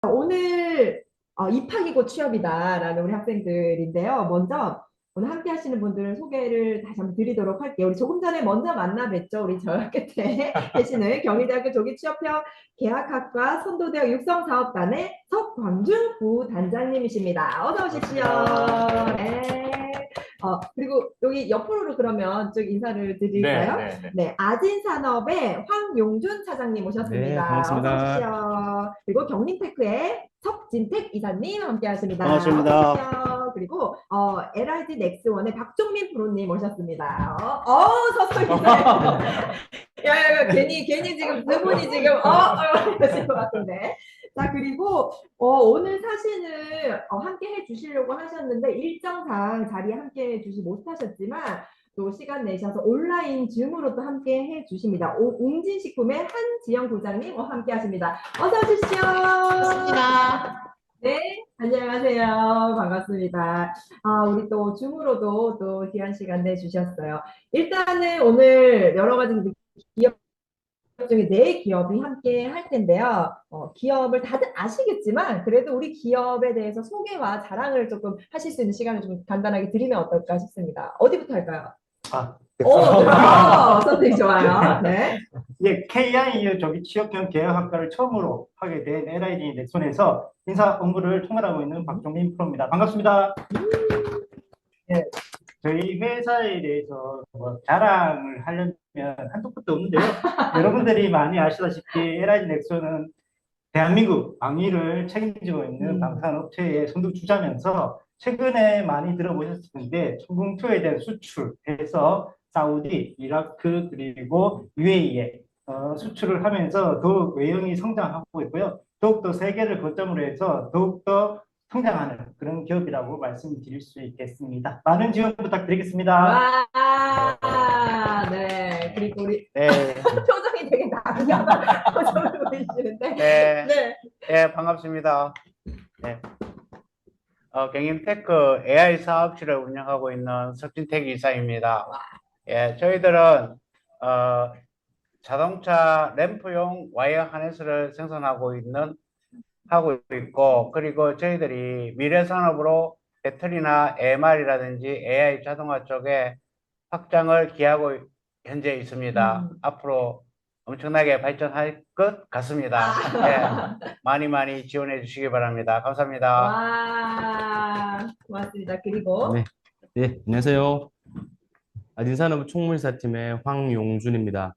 오늘 입학이고 취업이다라는 우리 학생들인데요. 먼저 오늘 함께 하시는 분들을 소개를 다시 한번 드리도록 할게요. 우리 조금 전에 먼저 만나 뵀죠. 우리 저희 끝에 계시는 경희대학교 조기취업형 계약학과 선도대학 육성사업단의 석광준 부단장님이십니다. 어서 오십시오. 반갑습니다. 네. 네. 그리고 여기 옆으로 그러면 쭉 인사를 네, 드릴까요? 네, 네. 네, 아진산업의 황용준 차장님 네, 모셨습니다. 어서 오십시오. 반갑습니다. 그리고 경림테크의 석진택 이사님 함께 하십니다. 어서 반갑습니다. 오십시오. 그리고 LIG 넥스원의 박종민 프로님 모셨습니다. 서서 야, 괜히 지금 두 분이 지금 이러신 것 같은데. 자, 그리고 오늘 사진을 함께 해주시려고 하셨는데 일정상 자리에 함께 해주시 못하셨지만 또 시간 내셔서 온라인 줌으로 또 함께 해주십니다. 웅진식품의 한지영 부장님 함께 하십니다. 어서 오십시오. 반갑습니다. 네, 안녕하세요. 반갑습니다. 우리 또 줌으로도 또 귀한 시간 내주셨어요. 일단은 오늘 여러 가지 기업 중에 네 기업이 함께 할 텐데요. 기업을 다들 아시겠지만 그래도 우리 기업에 대해서 소개와 자랑을 조금 하실 수 있는 시간을 좀 간단하게 드리면 어떨까 싶습니다. 어디부터 할까요? 아, 선택 좋아요. 네. 예, KI 조기 취업형 계약학과를 처음으로 하게 된 LID 넥슨에서 인사 업무를 총괄하고 있는 박종민 프로입니다. 반갑습니다. 예, 저희 회사에 대해서 자랑을 하려면 한도 끝도 없는데요. 여러분들이 많이 아시다시피 LID 넥슨은 대한민국 방위를 책임지고 있는 방산업체의 선두주자면서 최근에 많이 들어보셨을 텐데 초공투에 대한 수출해서 사우디, 이라크 그리고 UAE에 수출을 하면서 더욱 외형이 성장하고 있고요. 더욱더 세계를 거점으로 해서 더욱더 성장하는 그런 기업이라고 말씀드릴 수 있겠습니다. 많은 지원 부탁드리겠습니다. 와, 네. 그리고 우리 네, 표정이 되게 낭만한 표정을 보이시는데. 네, 네. 네, 반갑습니다. 네. 경인테크 AI 사업실을 운영하고 있는 석진택 이사입니다. 예, 저희들은 자동차 램프용 와이어 하네스를 하고 있고, 그리고 저희들이 미래 산업으로 배터리나 AMR이라든지 AI 자동화 쪽에 확장을 기하고 현재 있습니다. 앞으로 엄청나게 발전할 것 같습니다. 예, 많이 많이 지원해 주시기 바랍니다. 감사합니다. 와, 고맙습니다. 그리고 네, 네, 안녕하세요. 아진산업 총무이사팀의 황용준입니다.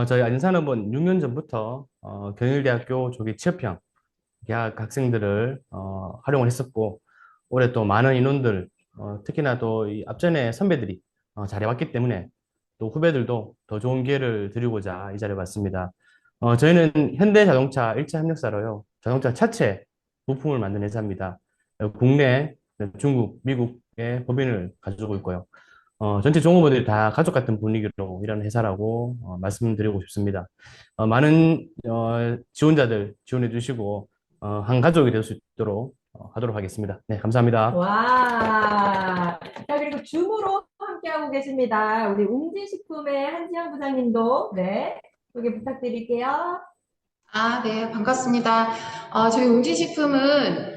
저희 아진산업은 6년 전부터 경일대학교 조기 취업형 계약 학생들을 활용을 했었고, 올해 또 많은 인원들, 특히나 또 이 앞전에 선배들이 잘해왔기 때문에 또 후배들도 더 좋은 기회를 드리고자 이 자리에 왔습니다. 저희는 현대자동차 일체 협력사로요, 자동차 차체 부품을 만드는 회사입니다. 국내, 중국, 미국의 법인을 가지고 있고요. 전체 종업원들이 다 가족 같은 분위기로 일하는 회사라고 말씀드리고 싶습니다. 많은 지원자들 지원해 주시고 한 가족이 될 수 있도록 하도록 하겠습니다. 네, 감사합니다. 와. 자, 그리고 줌으로 함께하고 계십니다. 우리 웅진식품의 한지영 부장님도 네, 소개 부탁드릴게요. 네, 반갑습니다. 저희 웅진식품은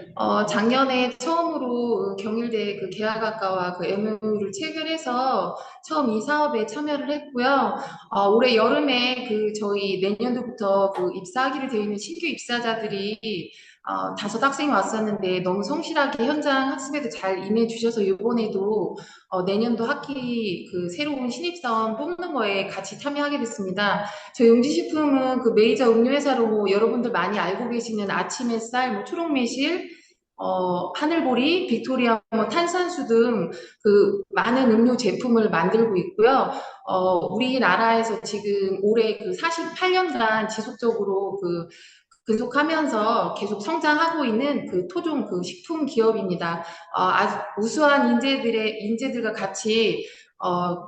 작년에 처음으로 경일대 그 계약학과와 그 MOU를 체결해서 처음 이 사업에 참여를 했고요. 올해 여름에 그 저희 내년도부터 그 입사하기로 되어 있는 신규 입사자들이 5학생이 왔었는데 너무 성실하게 현장 학습에도 잘 임해 주셔서 이번에도 내년도 학기 그 새로운 신입사원 뽑는 거에 같이 참여하게 됐습니다. 저희 웅진식품은 그 메이저 음료회사로 뭐 여러분들 많이 알고 계시는 아침 햇살, 뭐 초록매실, 하늘보리, 빅토리아, 뭐 탄산수 등 그 많은 음료 제품을 만들고 있고요. 우리나라에서 지금 올해 그 48년간 지속적으로 그 근속하면서 계속 성장하고 있는 그 토종 그 식품 기업입니다. 아주 우수한 인재들과 같이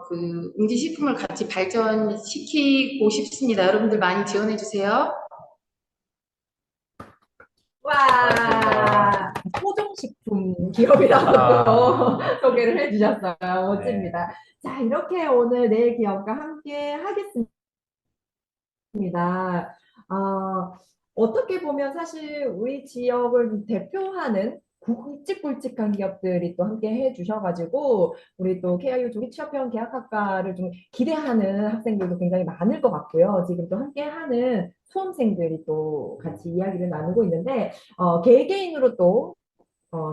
그 웅진식품을 같이 발전시키고 싶습니다. 여러분들 많이 지원해 주세요. 와, 토종식품 기업이라고 소개를 해주셨어요. 멋집니다. 자, 이렇게 오늘 네 기업과 함께 하겠습니다. 어, 어떻게 보면 사실 우리 지역을 대표하는 굵직굵직한 기업들이 또 함께 해주셔가지고 우리 또 KIU 조기 취업형 계약학과를 좀 기대하는 학생들도 굉장히 많을 것 같고요. 지금 또 함께하는 수험생들이 또 같이 이야기를 나누고 있는데 개개인으로 또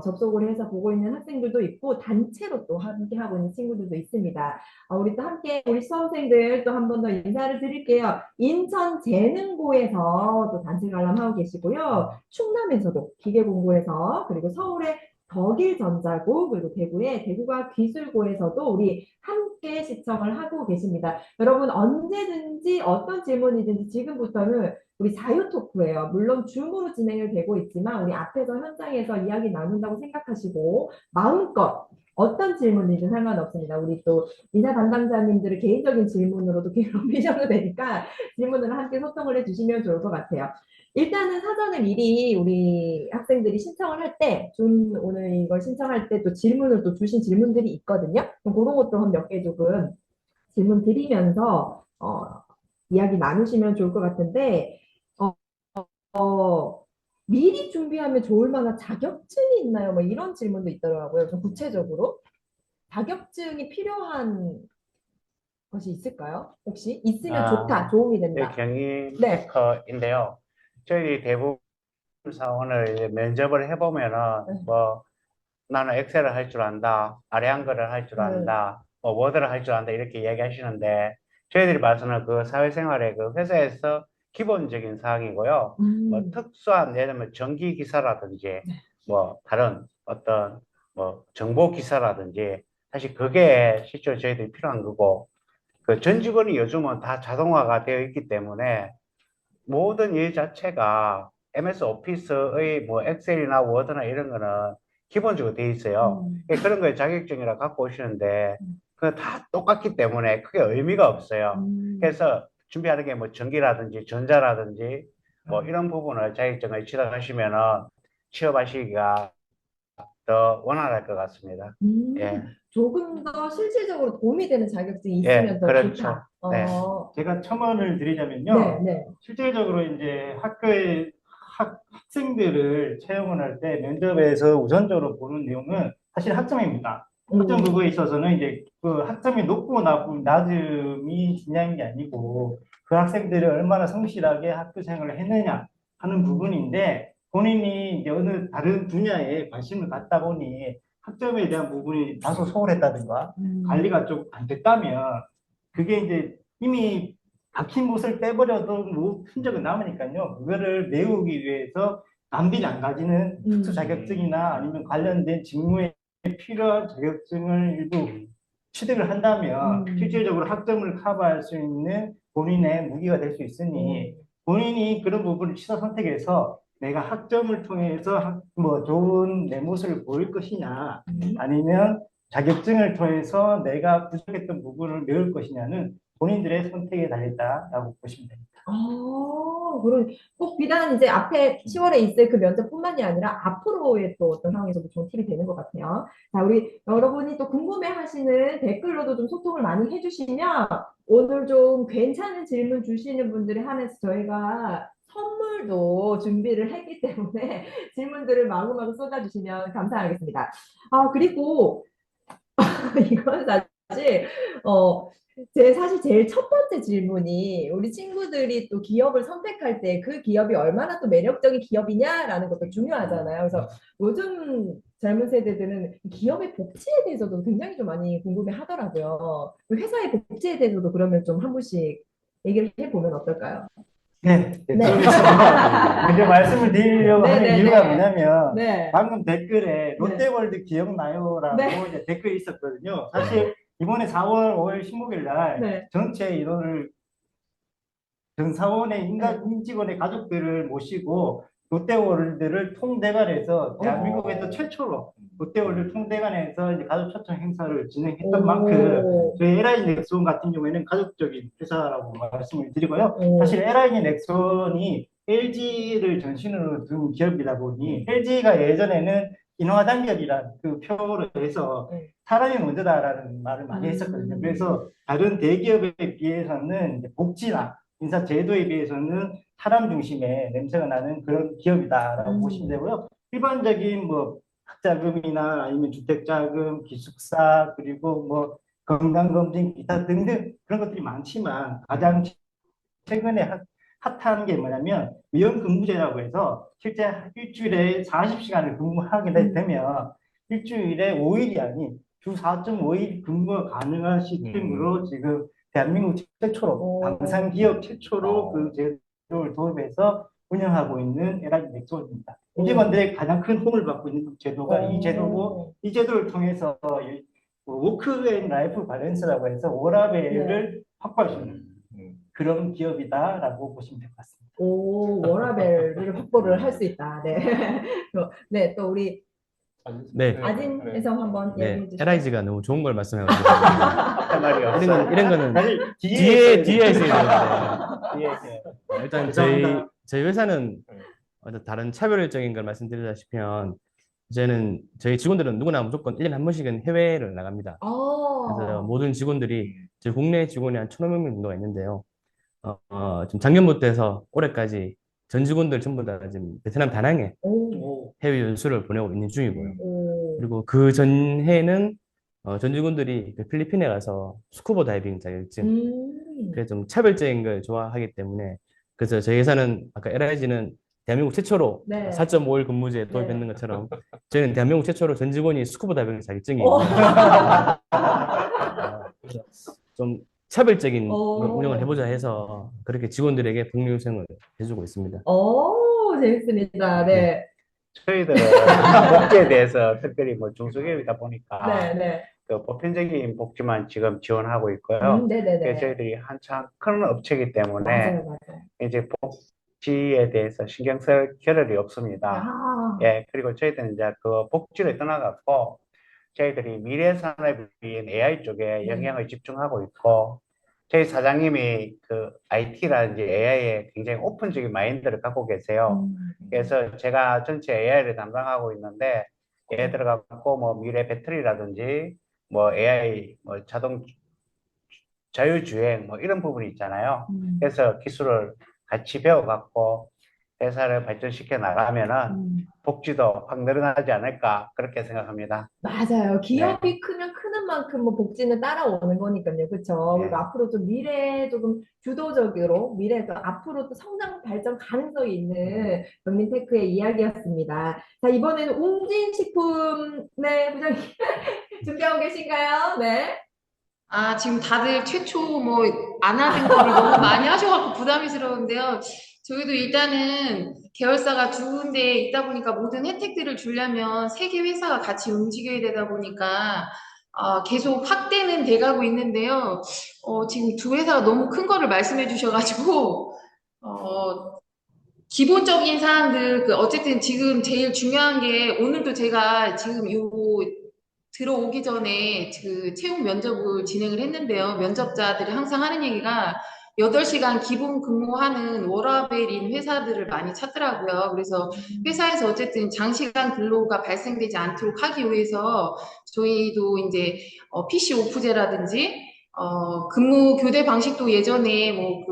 접속을 해서 보고 있는 학생들도 있고 단체로 또 함께 하고 있는 친구들도 있습니다. 우리 또 함께 우리 수험생들 또 한 번 더 인사를 드릴게요. 인천재능고에서 또 단체 관람하고 계시고요. 충남에서도 기계공고에서 그리고 서울의 덕일전자고 그리고 대구의 대구과기술고에서도 우리 함께 시청을 하고 계십니다. 여러분 언제든지 어떤 질문이든지 지금부터는 우리 자유 토크예요. 물론 줌으로 진행을 되고 있지만 우리 앞에서 현장에서 이야기 나눈다고 생각하시고 마음껏 어떤 질문이든 상관없습니다. 우리 또 인사 담당자님들의 개인적인 질문으로도 괴롭히셔도 되니까 질문을 함께 소통을 해주시면 좋을 것 같아요. 일단은 사전에 미리 우리 학생들이 신청을 할 때, 오늘 이걸 신청할 때 또 질문을 또 주신 질문들이 있거든요. 그럼 그런 것도 한 몇 개 조금 질문 드리면서 이야기 나누시면 좋을 것 같은데, 어, 미리 준비하면 좋을 만한 자격증이 있나요? 뭐 이런 질문도 있더라고요. 좀 구체적으로. 자격증이 필요한 것이 있을까요? 혹시? 있으면 좋다, 도움이 네, 된다. 경희 네. 테커인데요. 저희 대부분 사원을 이제 면접을 해보면은 뭐 나는 엑셀을 할 줄 안다, 아래 한글을 할 줄 안다, 뭐 워드를 할 줄 안다 이렇게 이야기하시는데 저희들이 봐서는 그 사회생활의 그 회사에서 기본적인 사항이고요. 뭐 특수한 예를 들면 전기 기사라든지 뭐 다른 어떤 뭐 정보 기사라든지 사실 그게 실제로 저희들이 필요한 거고 그 전 직원이 요즘은 다 자동화가 되어 있기 때문에 모든 일 자체가 MS 오피스의 뭐 엑셀이나 워드나 이런 거는 기본적으로 돼 있어요. 그런 거에 자격증이라 갖고 오시는데 그 다 똑같기 때문에 크게 의미가 없어요. 그래서 준비하는 게 뭐 전기라든지 전자라든지 뭐 이런 부분을 자격증을 취득하시면은 취업하시기가 더 원활할 것 같습니다. 예. 조금 더 실질적으로 도움이 되는 자격증이 예, 있으면 더 그렇죠. 좋다. 네. 제가 첨언을 드리자면요. 네, 네. 실질적으로 이제 학교의 학생들을 채용을 할 때 면접에서 우선적으로 보는 내용은 사실 학점입니다. 학점 부분에 있어서는 이제 그 학점이 높고 낮음이 중요한 게 아니고 그 학생들이 얼마나 성실하게 학교 생활을 했느냐 하는 부분인데 본인이 이제 어느 다른 분야에 관심을 갖다 보니 학점에 대한 부분이 다소 소홀했다든가 관리가 좀 안 됐다면 그게 이제 이미 박힌 못을 떼버려도 뭐 흔적은 남으니까요. 그거를 메우기 위해서 남들이 안 가지는 특수 자격증이나 아니면 관련된 직무에 필요한 자격증을 일부 취득을 한다면 실질적으로 학점을 커버할 수 있는 본인의 무기가 될 수 있으니 본인이 그런 부분을 취사 선택해서 내가 학점을 통해서 뭐 좋은 내 모습을 보일 것이냐 아니면 자격증을 통해서 내가 부족했던 부분을 메울 것이냐는 본인들의 선택에 달렸다라고 보시면 됩니다. 그럼 꼭 비단 이제 앞에 10월에 있을 그 면접뿐만이 아니라 앞으로의 또 어떤 상황에서도 좋은 팁이 되는 것 같아요. 자, 우리 여러분이 또 궁금해하시는 댓글로도 좀 소통을 많이 해주시면 오늘 좀 괜찮은 질문 주시는 분들에 한해서 저희가 선물도 준비를 했기 때문에 질문들을 마구마구 쏟아주시면 감사하겠습니다. 그리고 이건 사실 사실 제일 첫 번째 질문이 우리 친구들이 또 기업을 선택할 때 그 기업이 얼마나 또 매력적인 기업이냐라는 것도 중요하잖아요. 그래서 요즘 젊은 세대들은 기업의 복지에 대해서도 굉장히 좀 많이 궁금해 하더라고요. 회사의 복지에 대해서도 그러면 좀 한 분씩 얘기를 해보면 어떨까요? 네. 네. 먼저 말씀을 드리려고 하는 네, 이유가 네. 뭐냐면 네. 방금 댓글에 롯데월드 기억나요라고 네. 이제 댓글이 있었거든요. 사실 이번에 4월 5일 15일 날 네. 전체 인원을 전 사원의 임직원의 가족들을 모시고 롯데월드를 통대관해서 대한민국에서 최초로 롯데월드 통대관에서 이제 가족 초청 행사를 진행했던 만큼 저희 LIG 넥슨 같은 경우에는 가족적인 회사라고 말씀을 드리고요. 사실 LIG 넥슨이 LG를 전신으로 둔 기업이다 보니 LG가 예전에는 인화단결이라는 그 표로 해서 사람이 먼저다라는 말을 많이 했었거든요. 그래서 다른 대기업에 비해서는 이제 복지나 인사 제도에 비해서는 사람 중심의 냄새가 나는 그런 기업이다라고 보시면 되고요. 일반적인 뭐 학자금이나 아니면 주택자금, 기숙사, 그리고 뭐 건강검진, 기타 등등 그런 것들이 많지만 가장 최근에 핫한 게 뭐냐면 위험근무제라고 해서 실제 일주일에 40시간을 근무하게 되면 일주일에 5일이 아닌 주 4.5일 근무가 가능한 시스템으로 지금 대한민국 최초로 방산기업 최초로 그 제도를 도입해서 운영하고 있는 LIG 넥슨입니다. 임직원들의 가장 큰 도움을 받고 있는 제도가 이 제도고 이 제도를 통해서 워크앤라이프 밸런스라고 해서 워라밸을 확보할 수 있는 그런 기업이다라고 보시면 될 것 같습니다. 오, 워라밸을 확보를 할 수 있다. 네. 네, 또 우리 네. 아진에서 한번 얘기해 네, 주시죠. LIG가 너무 좋은 걸 말씀해가지고 할 말이 없어. 이런 거는 사실 뒤에 있어야 되는데 뒤에 이제 일단 죄송합니다. 저희 회사는 다른 차별적인 걸 말씀드리자시면 이제는 저희 직원들은 누구나 무조건 1년에 한 번씩은 해외를 나갑니다. 그래서 모든 직원들이 저희 국내 직원이 한 1,500명 정도가 있는데요. 지금 작년부터 해서 올해까지 전 직원들 전부 다 지금 베트남 다낭에 해외 연수를 보내고 있는 중이고요. 그리고 그 전해는 전 직원들이 그 필리핀에 가서 스쿠버 다이빙 자격증, 그래서 좀 차별적인 걸 좋아하기 때문에 그래서 저희 회사는 아까 LIG는 대한민국 최초로 네. 4.5일 근무제 도입했는 것처럼 저희는 대한민국 최초로 전 직원이 스쿠버 다이빙 자격증이 오. 있는 그래서 좀 차별적인 운영을 해보자 해서 그렇게 직원들에게 복리후생을 해주고 있습니다. 오, 재밌습니다. 네. 저희들은 복지에 대해서 특별히 뭐 중소기업이다 보니까 네, 네. 그 보편적인 복지만 지금 지원하고 있고요. 네네네. 그래서 저희들이 한창 큰 업체이기 때문에 맞아요. 이제 복지에 대해서 신경 쓸 겨를이 없습니다. 아, 예, 그리고 저희들은 이제 그 복지를 떠나갖고 저희들이 미래 산업인 AI 쪽에 영향을 집중하고 있고 저희 사장님이 그 IT라든지 AI에 굉장히 오픈적인 마인드를 갖고 계세요. 그래서 제가 전체 AI를 담당하고 있는데 예를 들어 갖고 뭐 미래 배터리라든지 뭐 AI 뭐 자동 자율주행 뭐 이런 부분이 있잖아요. 그래서 기술을 같이 배워갖고 회사를 발전시켜 나가면은 복지도 확 늘어나지 않을까 그렇게 생각합니다. 맞아요. 기업이 크면 크는 만큼 뭐 복지는 따라오는 거니까요. 그렇죠. 그리고 네. 앞으로 좀 미래에 조금 주도적으로 미래에서 앞으로 또 성장 발전 가능성이 있는 경민테크의 이야기였습니다. 자, 이번에는 웅진식품 네, 부장님 준비하고 계신가요? 네. 아, 지금 다들 최초 뭐 안 하는 거를 너무 많이 하셔갖고 부담스러운데요. 저희도 일단은 계열사가 두 군데 있다 보니까 모든 혜택들을 주려면 세 개 회사가 같이 움직여야 되다 보니까 계속 확대는 돼가고 있는데요. 지금 두 회사가 너무 큰 거를 말씀해 주셔가지고 기본적인 사항들, 어쨌든 지금 제일 중요한 게 오늘도 제가 지금 들어오기 전에 그 채용 면접을 진행을 했는데요. 면접자들이 항상 하는 얘기가 8시간 기본 근무하는 워라밸인 회사들을 많이 찾더라고요. 그래서 회사에서 어쨌든 장시간 근로가 발생되지 않도록 하기 위해서 저희도 이제 PC 오프제라든지 근무 교대 방식도 예전에 뭐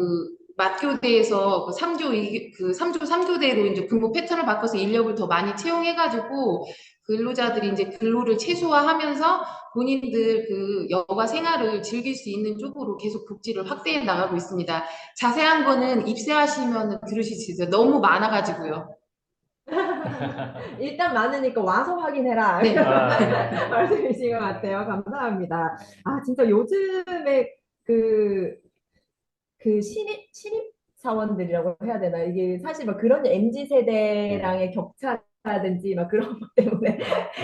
맞교대에서 3조 3교대로 이제 근무 패턴을 바꿔서 인력을 더 많이 채용해가지고 근로자들이 이제 근로를 최소화하면서 본인들 그 여가 생활을 즐길 수 있는 쪽으로 계속 복지를 확대해 나가고 있습니다. 자세한 거는 입사하시면 들으실 수 있어요. 너무 많아가지고요. 일단 많으니까 와서 확인해라. 네. 말씀이신 것 같아요. 감사합니다. 아, 진짜 요즘에 그 신입 사원들이라고 해야 되나? 이게 사실 막 그런 MZ 세대랑의 격차라든지 막 그런 것 때문에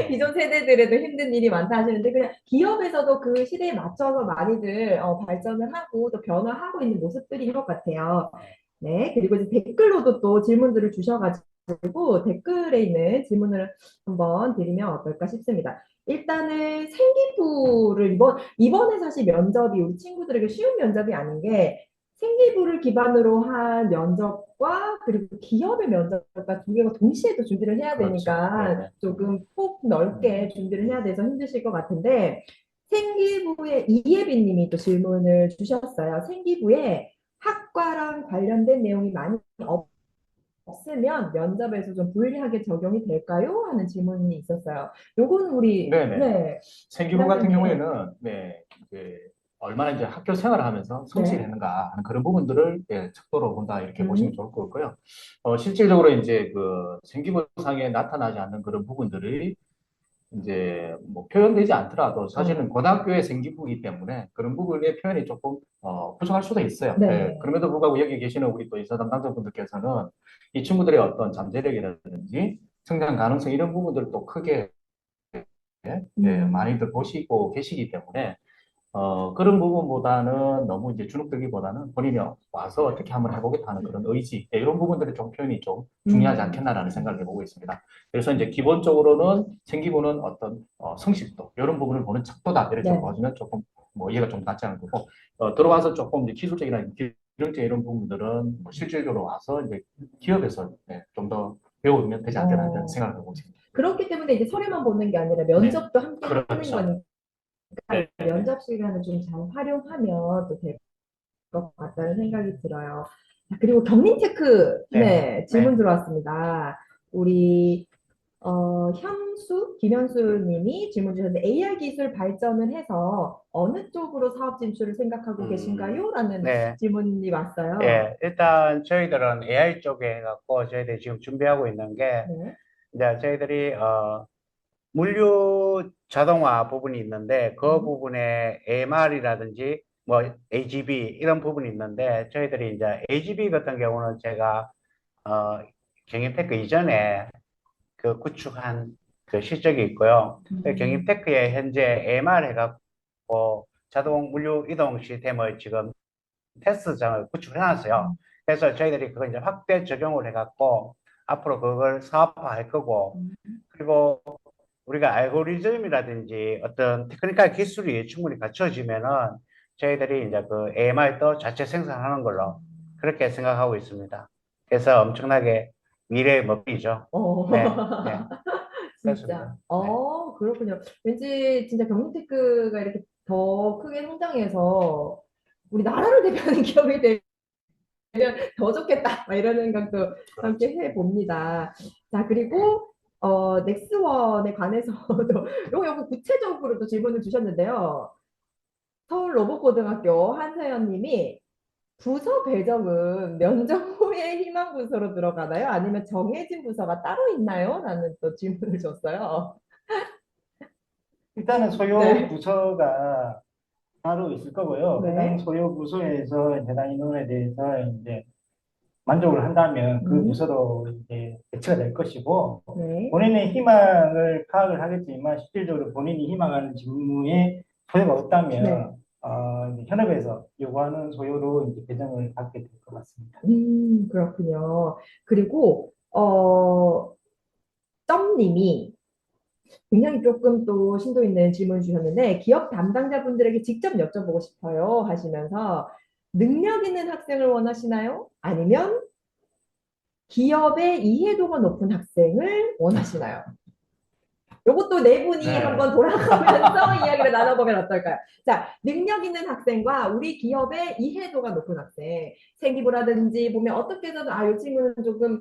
기존 세대들에도 힘든 일이 많다 하시는데 그냥 기업에서도 그 시대에 맞춰서 많이들 발전을 하고 또 변화하고 있는 모습들인 것 같아요. 네, 그리고 이제 댓글로도 또 질문들을 주셔가지고 댓글에 있는 질문을 한번 드리면 어떨까 싶습니다. 일단은 생기부를 이번에 사실 면접이 우리 친구들에게 쉬운 면접이 아닌 게 생기부를 기반으로 한 면접과 그리고 기업의 면접과 두 개가 동시에 또 준비를 해야 되니까 조금 폭 넓게 준비를 해야 돼서 힘드실 것 같은데 생기부에 이예빈 님이 또 질문을 주셨어요. 생기부에 학과 학과랑 관련된 내용이 많이 없으면 면접에서 좀 불리하게 적용이 될까요? 하는 질문이 있었어요. 요거는 우리 네네. 네, 생기부 같은 부장님. 경우에는 네, 얼마나 이제 학교 생활을 하면서 성실히 네. 했는가 하는 그런 부분들을 척도로 본다 이렇게 보시면 음, 좋을 것 같고요. 실질적으로 이제 그 생기부상에 나타나지 않는 그런 부분들이 이제 뭐 표현되지 않더라도 사실은 어, 고등학교의 생기부이기 때문에 그런 부분의 표현이 조금 부족할 수도 있어요. 예, 네. 그럼에도 불구하고 여기 계시는 우리 또 인사 담당자분들께서는 이 친구들의 어떤 잠재력이라든지 성장 가능성 이런 부분들을 또 크게 음, 많이들 보시고 계시기 때문에 그런 부분보다는 너무 이제 주눅들기보다는 본인이 와서 어떻게 한번 해보겠다는 그런 의지, 이런 부분들이 좀 표현이 좀 중요하지 음, 않겠나라는 생각을 해보고 있습니다. 그래서 이제 기본적으로는 생기부는 어떤 성실도, 이런 부분을 보는 척도다. 이렇게 좀 네. 봐주면 조금 뭐 이해가 좀 낫지 않을 거고, 들어와서 조금 이제 기술적이나 기술적 이런 부분들은 뭐 실질적으로 와서 이제 기업에서 좀 더 배우면 되지 않겠나 어, 생각을 해보고 있습니다. 그렇기 때문에 이제 서류만 보는 게 아니라 네, 면접도 함께 하는 그렇죠. 거니까 네, 네. 면접 시간을 좀 잘 활용하면 또 될 것 같다는 생각이 들어요. 자, 그리고 경림 테크, 네, 네, 네. 질문 들어왔습니다. 우리 김현수 님이 질문 주셨는데 AR 기술 발전을 해서 어느 쪽으로 사업 진출을 생각하고 계신가요? 라는 네. 질문이 왔어요. 예, 일단 저희들은 AI 쪽에 해갖고 저희들이 지금 준비하고 있는 게 네. 이제 저희들이 물류 자동화 부분이 있는데 그 음, 부분에 AMR이라든지 뭐 AGV 이런 부분이 있는데 저희들이 이제 AGV 같은 경우는 제가 어, 경인테크 이전에 그 구축한 그 실적이 있고요. 그 음, 경인테크에 현재 AMR 해갖고 자동 물류 이동 시스템을 지금 테스트장을 구축을 해놨어요. 그래서 저희들이 그걸 이제 확대 적용을 해갖고 앞으로 그걸 사업화할 거고, 음, 그리고 우리가 알고리즘이라든지 어떤 테크니컬 기술이 충분히 갖춰지면은 저희들이 이제 그 AMR도 자체 생산하는 걸로 그렇게 생각하고 있습니다. 그래서 엄청나게 미래의 먹이죠. 어, 네, 네, 진짜. 그렇습니다. 네. 그렇군요. 왠지 진짜 경리테크가 이렇게 더 크게 성장해서 우리 나라를 대표하는 기업이 되면 더 좋겠다. 막 이런 생각도 함께 그렇죠. 해봅니다. 자, 그리고 넥스원에 관해서도 요거 구체적으로 또 질문을 주셨는데요. 서울 로봇고등학교 한서연 님이 부서 배정은 면접 후에 희망 부서로 들어가나요? 아니면 정해진 부서가 따로 있나요? 라는 또 질문을 줬어요. 일단은 소요 네. 부서가 따로 있을 거고요. 해당 네. 소요 부서에서 해당 인원에 대해서 이제 만족을 한다면 그 음, 부서로 이제 배치가 될 것이고, 네. 본인의 희망을 파악을 하겠지만 실질적으로 본인이 희망하는 직무에 소요가 네. 없다면 이제 현업에서 요구하는 소요로 이제 배정을 받게 될 것 같습니다. 그렇군요. 그리고, 점님이 굉장히 조금 또 심도 있는 질문 주셨는데, 기업 담당자분들에게 직접 여쭤보고 싶어요 하시면서, 능력 있는 학생을 원하시나요? 아니면 기업의 이해도가 높은 학생을 원하시나요? 요것도 네 분이 네. 한번 돌아가면서 이야기를 나눠보면 어떨까요? 자, 능력 있는 학생과 우리 기업의 이해도가 높은 학생. 생기부라든지 보면 어떻게 해서든 이 친구는 조금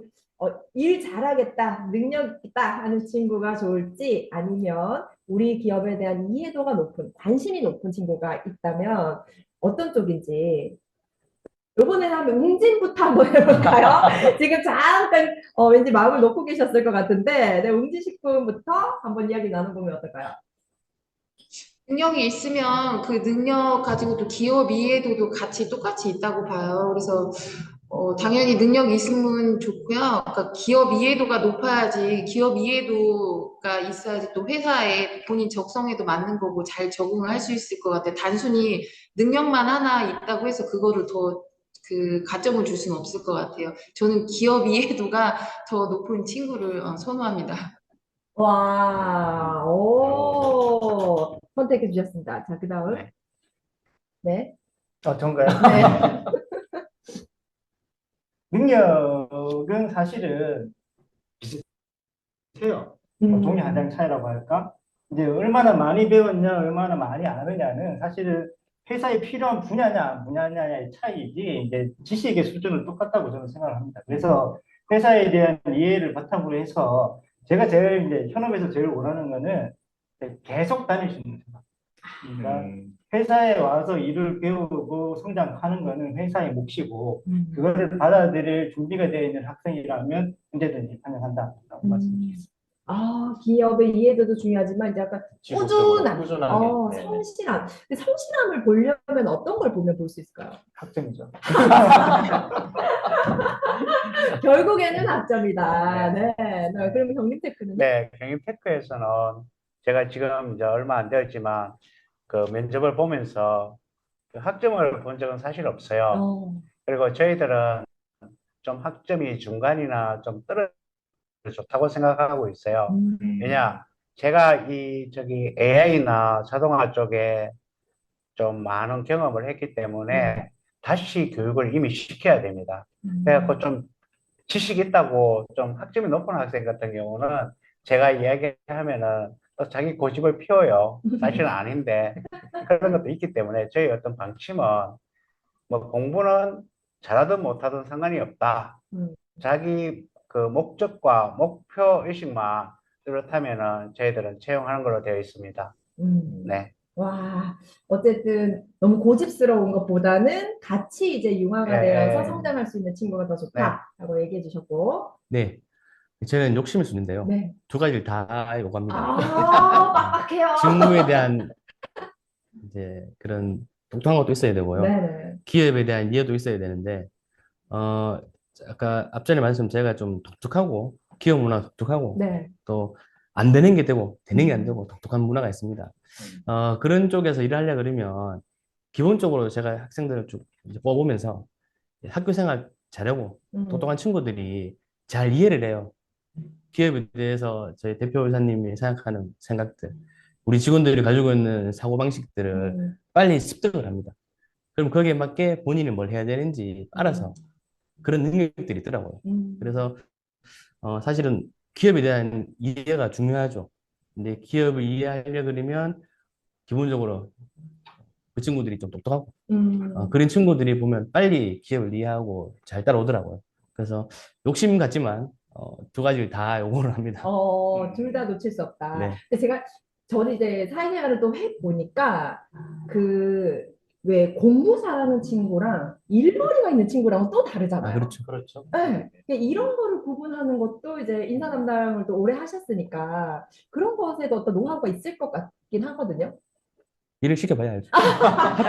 일 잘하겠다, 능력 있다 하는 친구가 좋을지 아니면 우리 기업에 대한 이해도가 높은, 관심이 높은 친구가 있다면 어떤 쪽인지 요번에는 한번 웅진부터 한번 해볼까요? 지금 잠깐 왠지 마음을 놓고 계셨을 것 같은데 네, 웅진식품부터 한번 이야기 나눠보면 어떨까요? 능력이 있으면 그 능력 가지고 또 기업 이해도도 같이 똑같이 있다고 봐요. 그래서 당연히 능력이 있으면 좋고요. 그러니까 기업 이해도가 높아야지 기업 이해도가 있어야지 또 회사에 본인 적성에도 맞는 거고 잘 적응을 할 수 있을 것 같아요. 단순히 능력만 하나 있다고 해서 그거를 더 그 가점을 줄 수는 없을 것 같아요. 저는 기업 이해도가 더 높은 친구를 선호합니다. 와, 선택해 주셨습니다. 자, 그 다음. 네. 네. 전가요? 네. 능력은 사실은 비슷해요. 뭐 동의 한 장 음, 차이라고 할까? 이제 얼마나 많이 배웠냐, 얼마나 많이 아느냐는 사실은 회사에 필요한 분야냐, 분야냐의 차이지, 이제 지식의 수준은 똑같다고 저는 생각을 합니다. 그래서 회사에 대한 이해를 바탕으로 해서 제가 제일 이제 현업에서 제일 원하는 거는 계속 다닐 수 있는 회사. 그러니까 회사에 와서 일을 배우고 성장하는 거는 회사의 몫이고 그거를 받아들일 준비가 되어 있는 학생이라면 언제든지 환영한다라고 말씀드리겠습니다. 아, 기업의 이해도도 중요하지만 이제 약간 지속적으로 꾸준한, 꾸준하게. 네네. 성실한. 근데 성실함을 보려면 어떤 걸 보면 볼 수 있을까요? 학점이죠. 결국에는 학점이다. 네. 네. 그러면 경림테크는? 네, 경영테크에서는 제가 지금 이제 얼마 안 되었지만 그 면접을 보면서 그 학점을 본 적은 사실 없어요. 어. 그리고 저희들은 좀 학점이 중간이나 좀 떨어져 좋다고 생각하고 있어요. 왜냐, 제가 저기 AI나 자동화 쪽에 좀 많은 경험을 했기 때문에 다시 교육을 이미 시켜야 됩니다. 그래갖고 좀 지식 있다고 좀 학점이 높은 학생 같은 경우는 제가 이야기하면은 또 자기 고집을 피워요. 사실은 아닌데 그런 것도 있기 때문에 저희 어떤 방침은 뭐 공부는 잘하든 못하든 상관이 없다. 자기 그 목적과 목표 의식만 뚜렷하면은 저희들은 채용하는 걸로 되어 있습니다. 네. 와, 어쨌든 너무 고집스러운 것보다는 같이 이제 융화가 네. 되어서 성장할 수 있는 친구가 더 좋다라고 얘기해 주셨고. 네. 저는 욕심일 수 있는데요. 네. 두 가지를 다 요구합니다. 아, 빡빡해요. 직무에 대한 이제 그런 독특한 것도 있어야 되고요. 네네. 기업에 대한 이해도 있어야 되는데, 아까 앞전에 말씀 제가 좀 독특하고, 기업 문화 독특하고, 네. 또 안 되는 게 되고, 되는 게 안 되고, 독특한 문화가 있습니다. 그런 쪽에서 일을 하려 그러면, 기본적으로 제가 학생들을 쭉 이제 뽑아보면서 학교 생활 잘하고, 똑똑한 친구들이 잘 이해를 해요. 기업에 대해서 저희 대표이사님이 생각하는 생각들, 우리 직원들이 가지고 있는 사고방식들을 빨리 습득을 합니다. 그럼 거기에 맞게 본인이 뭘 해야 되는지 알아서 그런 능력들이 있더라고요. 그래서 사실은 기업에 대한 이해가 중요하죠. 근데 기업을 이해하려 그러면 기본적으로 그 친구들이 좀 똑똑하고 그런 친구들이 보면 빨리 기업을 이해하고 잘 따라오더라고요. 그래서 욕심 같지만 두 가지를 다 요구를 합니다. 둘 다 놓칠 수 없다. 네. 근데 저는 이제 사회생활을 또 해보니까 왜 공부 잘하는 친구랑 일머리가 있는 친구랑은 또 다르잖아요. 그렇죠. 그렇죠. 네. 이런 거를 구분하는 것도 이제 인사 담당을 또 오래 하셨으니까 그런 것에도 어떤 노하우가 있을 것 같긴 하거든요. 일을 시켜봐야 알죠.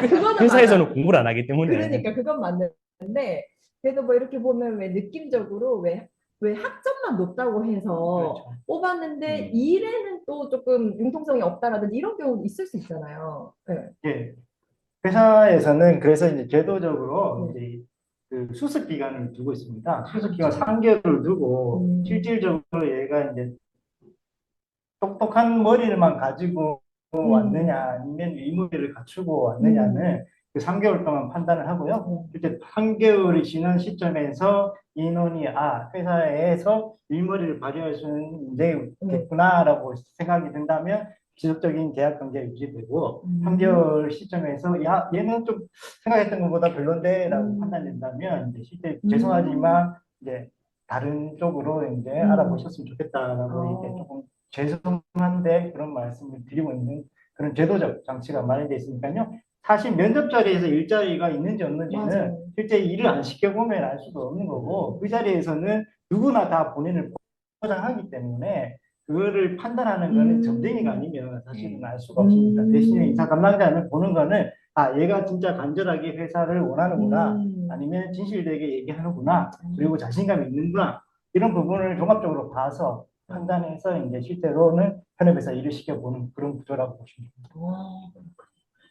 그거는 회사에서는 맞아요. 공부를 안 하기 때문에. 그러니까 그건 맞는데 그래도 뭐 이렇게 보면 왜 느낌적으로 왜 학점만 높다고 해서 그렇죠. 뽑았는데 일에는 또 조금 융통성이 없다라든지 이런 경우도 있을 수 있잖아요. 네. 예. 회사에서는 그래서 이제 제도적으로 이제 그 수습 기간을 두고 있습니다. 수습 기간 3개월을 두고 실질적으로 얘가 이제 똑똑한 머리를만 가지고 왔느냐 아니면 의무를 갖추고 왔느냐는 그 3개월 동안 판단을 하고요. 이제 3개월이 지난 시점에서 인원이 회사에서 일머리를 발휘할 수 있는 인재겠구나라고 생각이 든다면 지속적인 계약 관계가 유지되고 3개월 시점에서 얘는 좀 생각했던 것보다 별론데라고 판단된다면 이제 실제 죄송하지만 이제 다른 쪽으로 이제 알아보셨으면 좋겠다라고 이제 조금 죄송한데 그런 말씀을 드리고 있는 그런 제도적 장치가 마련되어 있으니까요. 사실 면접 자리에서 일자리가 있는지 없는지는 맞아요. 실제 일을 안 시켜보면 알 수가 없는 거고 그 자리에서는 누구나 다 본인을 포장하기 때문에 그거를 판단하는 거는 점쟁이가 아니면 사실은 알 수가 없습니다. 대신에 인사 담당자는 보는 거는 얘가 진짜 간절하게 회사를 원하는구나 아니면 진실되게 얘기하는구나 그리고 자신감이 있는구나 이런 부분을 종합적으로 봐서 판단해서 이제 실제로는 현업에서 일을 시켜보는 그런 구조라고 보시면 됩니다.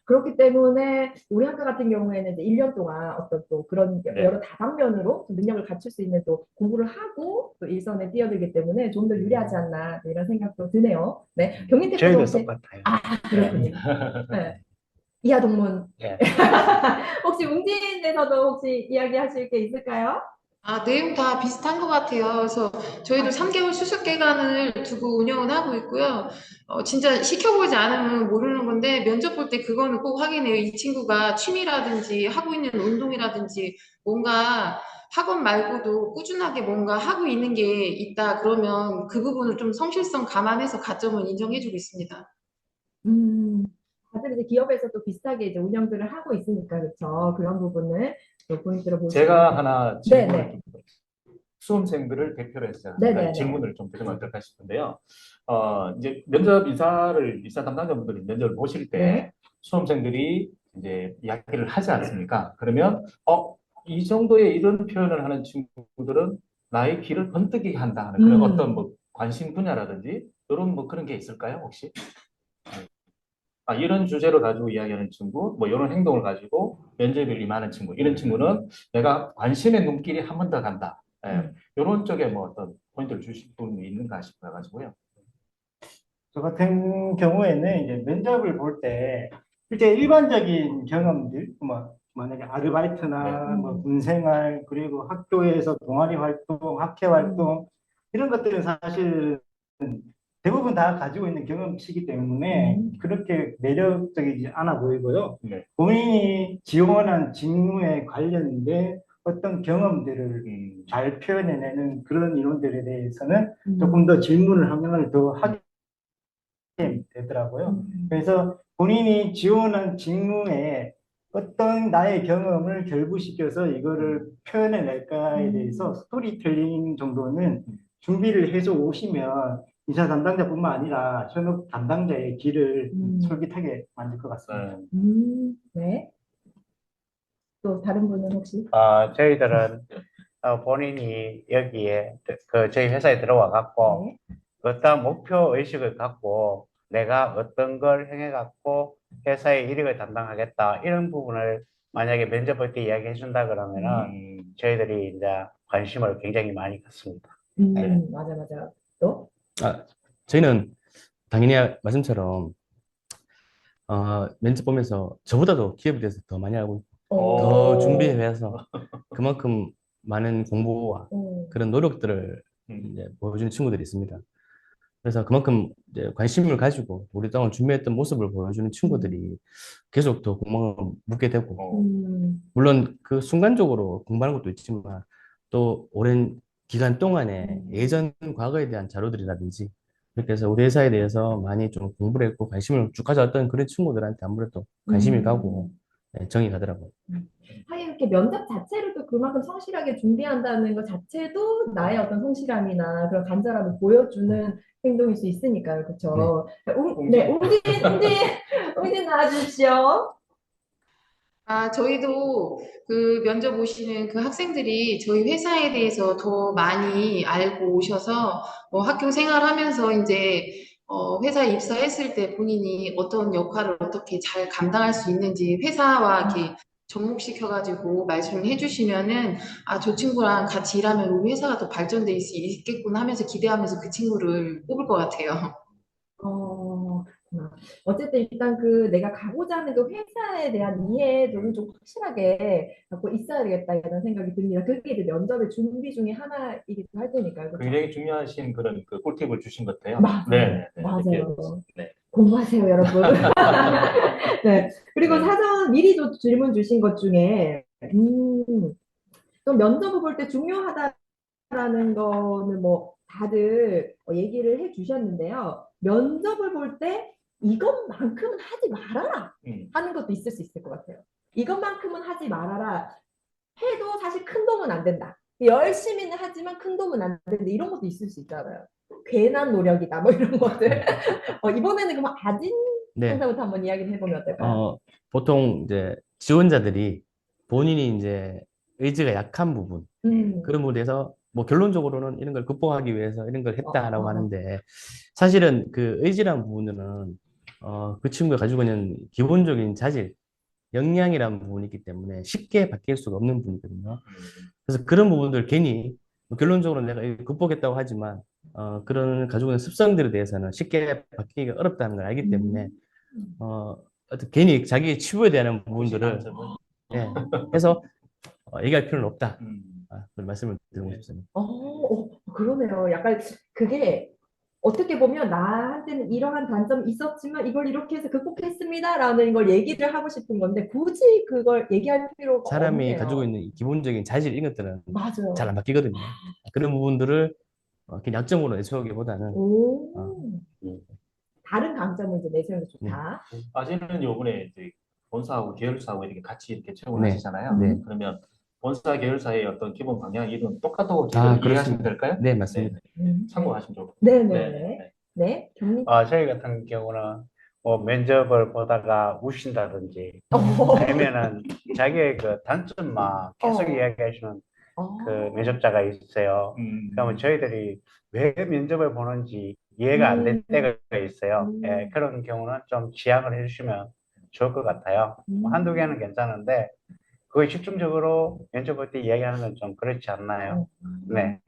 그렇기 때문에 우리 학교 같은 경우에는 이제 1년 동안 어떤 또 그런 여러 다방면으로 능력을 갖출 수 있는 또 공부를 하고 또 일선에 뛰어들기 때문에 좀 더 유리하지 않나 이런 생각도 드네요. 네, 경희대학교 저희도 혹시 똑같아요. 그렇군요. 네. 이하 동문 네. 혹시 웅진에서도 혹시 이야기하실 게 있을까요? 내용 다 비슷한 것 같아요. 그래서 저희도 3개월 수습 기간을 두고 운영을 하고 있고요. 진짜 시켜보지 않으면 모르는 건데 면접 볼 때 그거는 꼭 확인해요. 이 친구가 취미라든지 하고 있는 운동이라든지 뭔가 학원 말고도 꾸준하게 뭔가 하고 있는 게 있다. 그러면 그 부분을 좀 성실성 감안해서 가점을 인정해주고 있습니다. 음, 다들 이제 기업에서도 비슷하게 이제 운영들을 하고 있으니까, 그렇죠. 그런 부분을 또 포인트로 보시면. 제가 하나 네네. 수험생들을 대표로 해서 네네네. 질문을 좀 드리면 어떨까 싶은데요. 이제 면접 이사 담당자분들이 면접을 보실 때 네. 수험생들이 이제 이야기를 하지 않습니까? 그러면 이 정도의 이런 표현을 하는 친구들은 나의 귀를 번뜩이게 한다 하는 그런 어떤 뭐 관심 분야라든지 이런 뭐 그런 게 있을까요, 혹시? 이런 주제로 가지고 이야기하는 친구, 뭐 이런 행동을 가지고 면접을 임하는 친구, 이런 친구는 내가 관심의 눈길이 한 번 더 간다. 이런 쪽에 뭐 어떤 포인트를 주실 분이 있는가 싶어가지고요. 저 같은 경우에는 이제 면접을 볼 때 실제 일반적인 경험들, 뭐 만약에 아르바이트나 뭐 군생활 그리고 학교에서 동아리 활동, 학회 활동 이런 것들은 사실 대부분 다 가지고 있는 경험치이기 때문에 그렇게 매력적이지 않아 보이고요. 네. 본인이 지원한 직무에 관련된 어떤 경험들을 잘 표현해내는 그런 인원들에 대해서는 조금 더 질문을 한 명을 더 하게 되더라고요. 그래서 본인이 지원한 직무에 어떤 나의 경험을 결부시켜서 이거를 표현해낼까에 대해서 스토리텔링 정도는 준비를 해서 오시면 인사 담당자뿐만 아니라 현업 담당자의 길을 솔깃하게 만들 것 같습니다. 네. 또 다른 분은 혹시? 저희들은 본인이 여기에 저희 회사에 들어와 갖고 네. 어떤 목표 의식을 갖고 내가 어떤 걸 행해 갖고 회사의 이익을 담당하겠다 이런 부분을 만약에 면접 볼 때 이야기해 준다 그러면은 저희들이 이제 관심을 굉장히 많이 갖습니다. 맞아, 맞아. 또? 저희는 당연히 말씀처럼 면접 보면서 저보다도 기업에 대해서 더 많이 알고 더 준비해서 그만큼 많은 공부와 그런 노력들을 이제 보여주는 친구들이 있습니다. 그래서 그만큼 이제 관심을 가지고 오랫동안 준비했던 모습을 보여주는 친구들이 계속 더 공방을 묻게 되고, 물론 그 순간적으로 공부하는 것도 있지만 또 오랜 기간 동안에 예전 과거에 대한 자료들이라든지 그렇게 해서 우리 회사에 대해서 많이 좀 공부를 했고 관심을 쭉 가져왔던 그런 친구들한테 아무래도 관심이 가고 정이 가더라고요. 하긴 이렇게 면접 자체를 또 그만큼 성실하게 준비한다는 것 자체도 나의 어떤 성실함이나 그런 간절함을 보여주는 행동일 수 있으니까요. 그렇죠? 네, 웅진 나와주십시오. 저희도 그 면접 오시는 그 학생들이 저희 회사에 대해서 더 많이 알고 오셔서 학교 생활하면서 이제 회사에 입사했을 때 본인이 어떤 역할을 어떻게 잘 감당할 수 있는지 회사와 이렇게 접목시켜가지고 말씀을 해주시면은 저 친구랑 같이 일하면 우리 회사가 더 발전될 수 있겠구나 하면서 기대하면서 그 친구를 뽑을 것 같아요. 그렇구나. 어쨌든 일단 그 내가 가고자 하는 그 회사에 대한 이해도는 좀 확실하게 갖고 있어야 되겠다 이런 생각이 듭니다. 그게 이제 면접의 준비 중에 하나이기도 할 테니까요. 그렇죠? 굉장히 중요하신 그런 그 꿀팁을 주신 것 같아요. 맞아요. 네, 맞아요. 네. 공부하세요, 여러분. 네. 그리고 네. 사전 미리 질문 주신 것 중에 또 면접을 볼 때 중요하다라는 거는 뭐 다들 얘기를 해 주셨는데요. 면접을 볼 때 이것만큼은 하지 말아라 하는 것도 있을 수 있을 것 같아요. 이것만큼은 하지 말아라 해도 사실 큰 도움은 안 된다. 열심히는 하지만 큰 도움은 안 된다. 이런 것도 있을 수 있잖아요. 괜한 노력이다. 뭐 이런 것들. 이번에는 그럼 아진 네. 선생부터 한번 이야기를 해보면 어떨까요? 보통 이제 지원자들이 본인이 이제 의지가 약한 부분, 그런 부분에 대해서 뭐 결론적으로는 이런 걸 극복하기 위해서 이런 걸 했다라고 하는데 사실은 그 의지라는 부분은 그 친구가 가지고 있는 기본적인 자질, 역량이라는 부분이 있기 때문에 쉽게 바뀔 수가 없는 부분이거든요. 그래서 그런 부분들 괜히 뭐 결론적으로 내가 이거 극복했다고 하지만 그런 가지고 있는 습성들에 대해서는 쉽게 바뀌기가 어렵다는 걸 알기 때문에 괜히 자기의 치부에 대한 부분들을 해서 얘기할 필요는 없다. 그런 말씀을 드리고 싶습니다. 그러네요. 약간 그게 어떻게 보면 나한테는 이러한 단점이 있었지만 이걸 이렇게 해서 극복했습니다라는 걸 얘기를 하고 싶은 건데 굳이 그걸 얘기할 필요가 사람이 없네요. 가지고 있는 이 기본적인 자질 이런 것들은 맞아요. 잘 안 바뀌거든요. 그런 부분들을 그냥 약점으로 내세우기보다는 오. 음. 다른 강점을 이제 내세우는 게 좋다. 아직은 요번에 이제 본사하고 계열사하고 이렇게 같이 이렇게 채용을 네. 하시잖아요. 네. 그러면 본사 계열사의 어떤 기본 방향 이런 똑같다고 저희가 이해하시면 그렇습니다. 될까요? 네, 맞습니다. 참고하시면 좋을 것 네네네. 네. 네. 경리. 저희 같은 경우는 뭐 면접을 보다가 우신다든지 어. 아니면은 자기의 그 단점만 계속 어. 이야기하시는 어. 그 면접자가 있어요. 그러면 저희들이 왜 면접을 보는지 이해가 안 될 때가 있어요. 예, 그런 경우는 좀 지양을 해주시면 좋을 것 같아요. 뭐 한두 개는 괜찮은데 그걸 집중적으로 면접 볼 때 이야기하는 건 좀 그렇지 않나요? 네.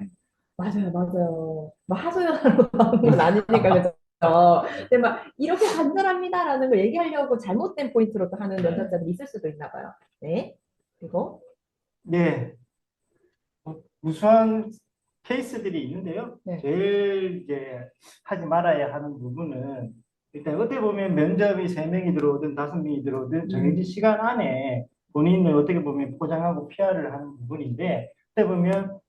맞아요, 맞아요. 뭐 하소연하러 나오는 건 아니니까, 그죠? 근데 막 이렇게 간절합니다라는 걸 얘기하려고 잘못된 포인트로 또 하는 면접자들이 있을 수도 있나 봐요. 네. 그리고 네. 우수한 케이스들이 있는데요. 네. 제일 이제 하지 말아야 하는 부분은 일단 어떻게 보면 면접이 3명이 들어오든 5명이 들어오든 정해진 시간 안에 본인을 어떻게 보면 포장하고 PR을 하는 부분인데 어떻게 보면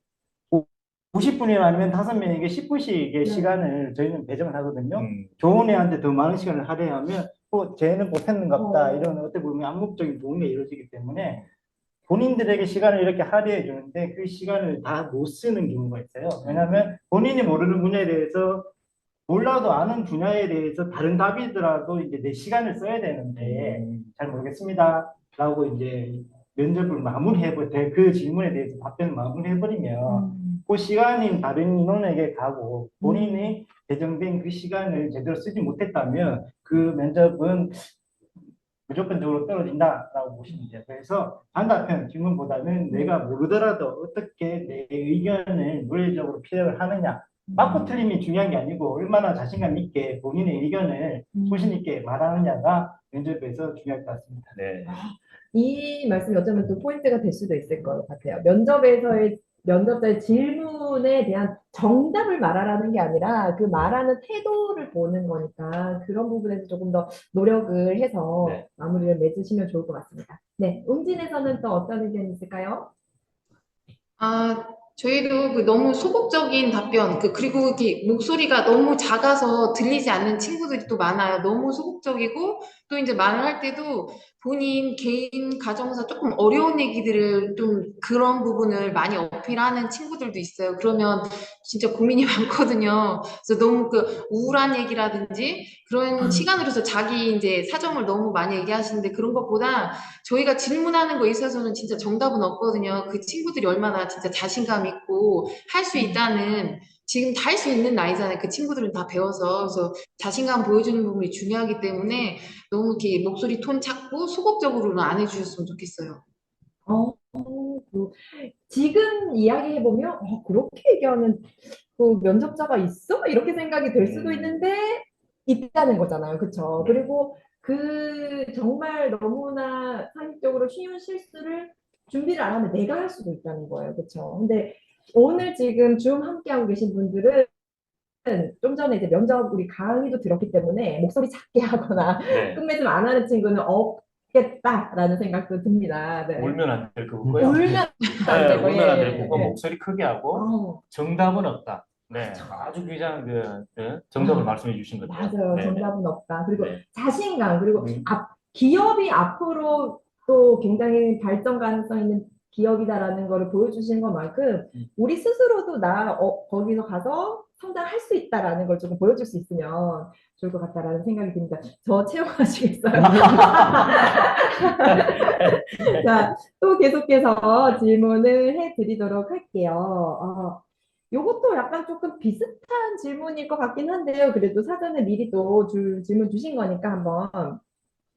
50분이나 아니면 5명에게 10분씩의 시간을 저희는 배정을 하거든요. 좋은 애한테 더 많은 시간을 할애하면 쟤는 못했는갑다 이런 어떻게 보면 암묵적인 동의가 이루어지기 때문에 본인들에게 시간을 이렇게 할애해 주는데 그 시간을 다 못 쓰는 경우가 있어요. 왜냐하면 본인이 모르는 분야에 대해서 몰라도 아는 분야에 대해서 다른 답이더라도 이제 내 시간을 써야 되는데 잘 모르겠습니다 라고 이제 면접을 그 질문에 대해서 답변을 마무리해버리면 그 시간이 다른 인원에게 가고 본인이 배정된 그 시간을 제대로 쓰지 못했다면 그 면접은 무조건적으로 떨어진다라고 보시면 돼요. 그래서 반대편 질문보다는 내가 모르더라도 어떻게 내 의견을 논리적으로 피력을 하느냐. 맞고 틀림이 중요한 게 아니고 얼마나 자신감 있게 본인의 의견을 소신 있게 말하느냐가 면접에서 중요할 것 같습니다. 네. 이 말씀 여쭤보면 또 포인트가 될 수도 있을 것 같아요. 면접자의 질문에 대한 정답을 말하라는 게 아니라 그 말하는 태도를 보는 거니까 그런 부분에서 조금 더 노력을 해서 네. 마무리를 맺으시면 좋을 것 같습니다. 네, 웅진에서는 또 어떤 의견이 있을까요? 저희도 그 너무 소극적인 답변, 그리고 이렇게 목소리가 너무 작아서 들리지 않는 친구들이 또 많아요. 너무 소극적이고, 또 이제 말을 할 때도 본인 개인 가정에서 조금 어려운 얘기들을 좀 그런 부분을 많이 어필하는 친구들도 있어요. 그러면 진짜 고민이 많거든요. 그래서 너무 그 우울한 얘기라든지 그런 시간으로서 자기 이제 사정을 너무 많이 얘기하시는데 그런 것보다 저희가 질문하는 거에 있어서는 진짜 정답은 없거든요. 그 친구들이 얼마나 진짜 자신감 있고 할 수 있다는 지금 다 할 수 있는 나이잖아요. 그 친구들은 다 배워서 그래서 자신감 보여주는 부분이 중요하기 때문에 너무 이렇게 목소리 톤 작고 소극적으로는 안 해주셨으면 좋겠어요. 지금 이야기해보면 그렇게 얘기하는 그 면접자가 있어? 이렇게 생각이 될 수도 있는데 있다는 거잖아요. 그렇죠? 그리고 그 정말 너무나 상식적으로 쉬운 실수를 준비를 안 하면 내가 할 수도 있다는 거예요. 그렇죠? 근데 오늘 지금 줌 함께하고 계신 분들은 좀 전에 이제 면접 우리 강의도 들었기 때문에 목소리 작게 하거나 네. 끝맺음 안 하는 친구는 없겠다라는 생각도 듭니다. 네. 울면 안 될 거고요. 울면 안 네, 되고, 울면 안 예, 될 거고 예. 목소리 크게 하고 어, 정답은 없다. 네, 아주 귀한 정답을 말씀해 주신 것 같아요. 맞아요. 네, 정답은 없다. 그리고 네. 자신감, 그리고 기업이 앞으로 또 굉장히 발전 가능성 있는 기업이다라는 거를 보여주시는 것만큼 우리 스스로도 거기서 가서 성장할 수 있다라는 걸 조금 보여줄 수 있으면 좋을 것 같다라는 생각이 듭니다. 저 채용하시겠어요? 자, 또 계속해서 질문을 해드리도록 할게요. 요것도 약간 조금 비슷한 질문일 것 같긴 한데요. 그래도 사전에 미리 또 질문 주신 거니까 한번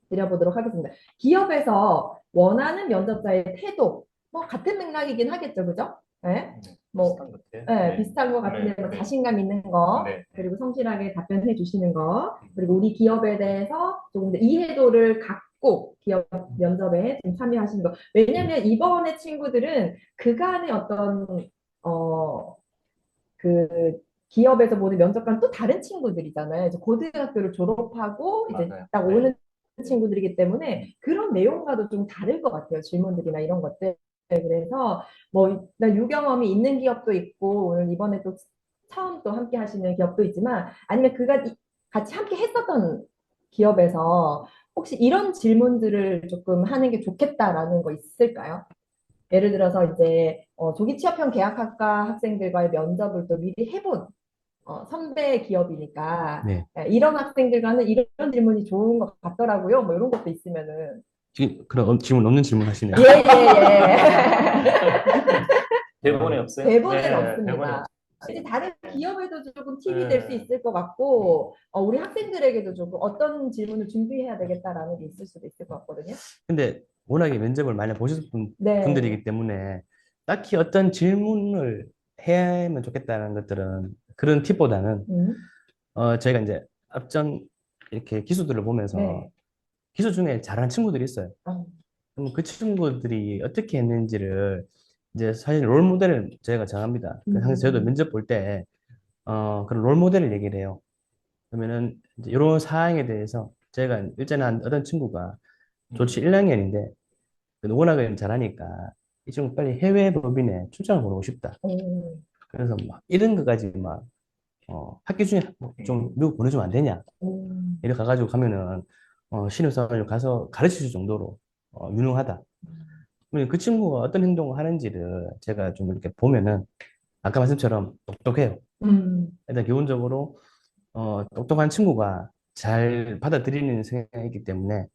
드려보도록 하겠습니다. 기업에서 원하는 면접자의 태도, 뭐 같은 맥락이긴 하겠죠, 그죠? 네? 뭐, 비슷한 것 같아요. 네, 비슷한 것 같은데 네, 뭐 네. 자신감 있는 거, 네. 그리고 성실하게 답변해 주시는 거, 그리고 우리 기업에 대해서 조금 더 이해도를 갖고 꼭 기업 면접에 좀 참여하시는 거. 왜냐면 이번에 친구들은 그간의 어떤 어, 그 기업에서 보는 면접과는 또 다른 친구들이잖아요. 이제 고등학교를 졸업하고 이제 맞아요. 딱 네. 오는 친구들이기 때문에 그런 내용과도 좀 다를 것 같아요. 질문들이나 이런 것들. 그래서 뭐 나 유경험이 있는 기업도 있고 오늘 이번에 또 처음 또 함께 하시는 기업도 있지만 아니면 같이 함께 했었던 기업에서 혹시 이런 질문들을 조금 하는 게 좋겠다라는 거 있을까요? 예를 들어서 이제 조기 취업형 계약학과 학생들과의 면접을 또 미리 해본 선배 기업이니까 네. 이런 학생들과는 이런 질문이 좋은 것 같더라고요. 뭐 이런 것도 있으면은 지금 그런 질문 없는 질문 하시네요. 예예예. 대본에 없어요? 대본에는 네, 없습니다. 대본에 없어요. 이제 다른 기업에도 조금 팁이 될 수 네. 있을 것 같고 우리 학생들에게도 조금 어떤 질문을 준비해야 되겠다라는 게 있을 수도 있을 것 같거든요. 근데 워낙에 면접을 많이 보셨던 네. 분들이기 때문에 딱히 어떤 질문을 해야만 좋겠다는 것들은 그런 팁보다는 음. 저희가 이제 앞전 이렇게 기수들을 보면서 네. 기수 중에 잘하는 친구들이 있어요. 어. 그럼 그 친구들이 어떻게 했는지를 이제 사실 롤 모델을 저희가 정합니다. 항상 저희도 면접 볼 때 그런 롤 모델을 얘기를 해요. 그러면은 이제 이런 사항에 대해서 제가 일전에 한 어떤 친구가 조치 1학년인데 워낙에 잘하니까 이 친구 빨리 해외 법인에 출장을 보내고 싶다. 오. 그래서 막 이런 거까지 막 학기 중에 좀 미국 보내주면 안 되냐? 오. 이렇게 가가지고 가면은 신입사원을 가서 가르칠 수 정도로 유능하다. 그러면 그 친구가 어떤 행동을 하는지를 제가 좀 이렇게 보면은 아까 말씀처럼 똑똑해요. 음. 일단 기본적으로 똑똑한 친구가 잘 받아들이는 성향이기 때문에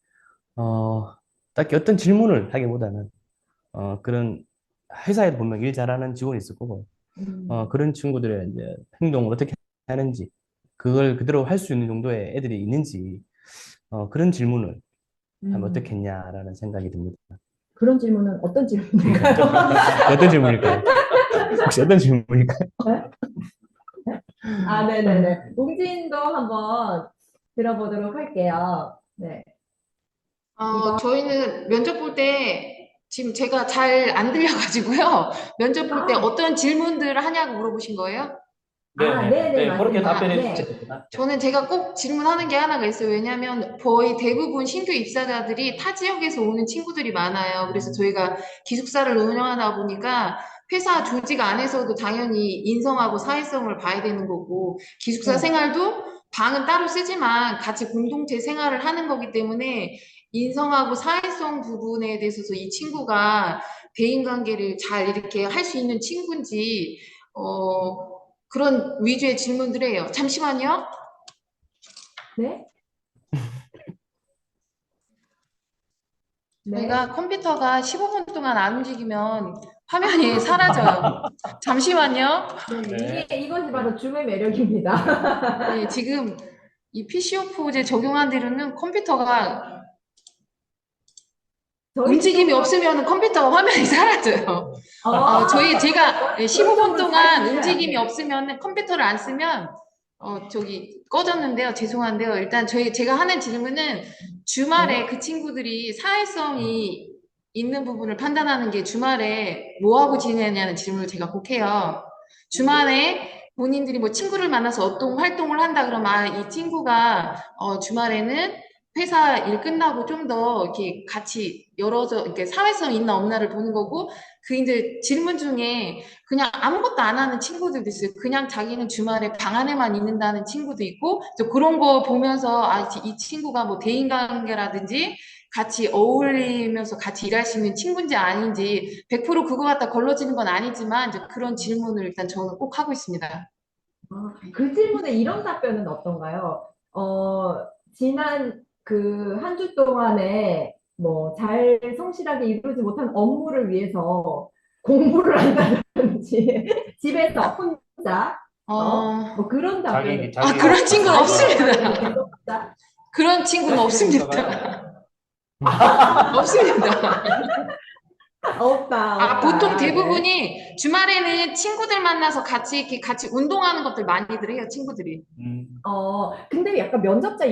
딱히 어떤 질문을 하기보다는 그런 회사에 보면 일 잘하는 직원이 있을 거고 그런 친구들의 이제 행동을 어떻게 하는지 그걸 그대로 할 수 있는 정도의 애들이 있는지 그런 질문을 하면 음. 어떻겠냐라는 생각이 듭니다. 그런 질문은 어떤 질문인가요? 어떤 질문일까요? 혹시 어떤 질문일까요? 아, 네네네. 웅진도 한번 들어보도록 할게요. 네. 이거, 저희는 면접 볼 때 지금 제가 잘 안 들려가지고요. 면접 볼 때 아, 어떤 질문들을 하냐고 물어보신 거예요? 네네, 네, 그렇게 맞습니다. 답변해 네. 주셔도 됩니다. 저는 제가 꼭 질문하는 게 하나가 있어요. 왜냐하면 거의 대부분 신규 입사자들이 타 지역에서 오는 친구들이 많아요. 그래서 저희가 기숙사를 운영하다 보니까 회사 조직 안에서도 당연히 인성하고 사회성을 봐야 되는 거고, 기숙사 네. 생활도 방은 따로 쓰지만 같이 공동체 생활을 하는 거기 때문에 인성하고 사회성 부분에 대해서 이 친구가 대인관계를 잘 이렇게 할 수 있는 친구인지, 그런 위주의 질문들 해요. 잠시만요. 네. 네. 저희가 컴퓨터가 15분 동안 안 움직이면 화면이 사라져요. 잠시만요. 네. 이것이 바로 줌의 매력입니다. 네, 지금 이 PC오프제 적용한 뒤로는 컴퓨터가 저희 움직임이 쪽으로, 없으면 컴퓨터 화면이 사라져요. 제가 15분 동안 움직임이 없으면 컴퓨터를 안 쓰면 저기 꺼졌는데요. 죄송한데요. 일단 제가 하는 질문은 주말에 네. 그 친구들이 사회성이 있는 부분을 판단하는 게 주말에 뭐 하고 지내냐는 질문을 제가 꼭 해요. 주말에 본인들이 뭐 친구를 만나서 어떤 활동을 한다 그러면 이 친구가 주말에는 회사 일 끝나고 좀 더 이렇게 같이 이렇게 사회성 있나 없나를 보는 거고 그 이제 질문 중에 그냥 아무것도 안 하는 친구들도 있어요. 그냥 자기는 주말에 방 안에만 있는다는 친구도 있고 그런 거 보면서 이 친구가 뭐 대인관계라든지 같이 어울리면서 같이 일할 수 있는 친구인지 아닌지 100% 그거 갖다 걸러지는 건 아니지만 이제 그런 질문을 일단 저는 꼭 하고 있습니다. 그 질문에 이런 답변은 어떤가요? 지난 그 한 주 동안에 뭐 잘 성실하게 이루지 못한 업무를 위해서 공부를 한다든지 집에서 혼자 뭐 그런 답변을 그런 친구는 없습니다. 없다. 그런 친구는 없습니다. 없습니다. 없다. 보통 네. 대부분이 주말에는 친구들 만나서 같이 운동하는 것들 많이들 해요, 친구들이. 근데 약간 면접자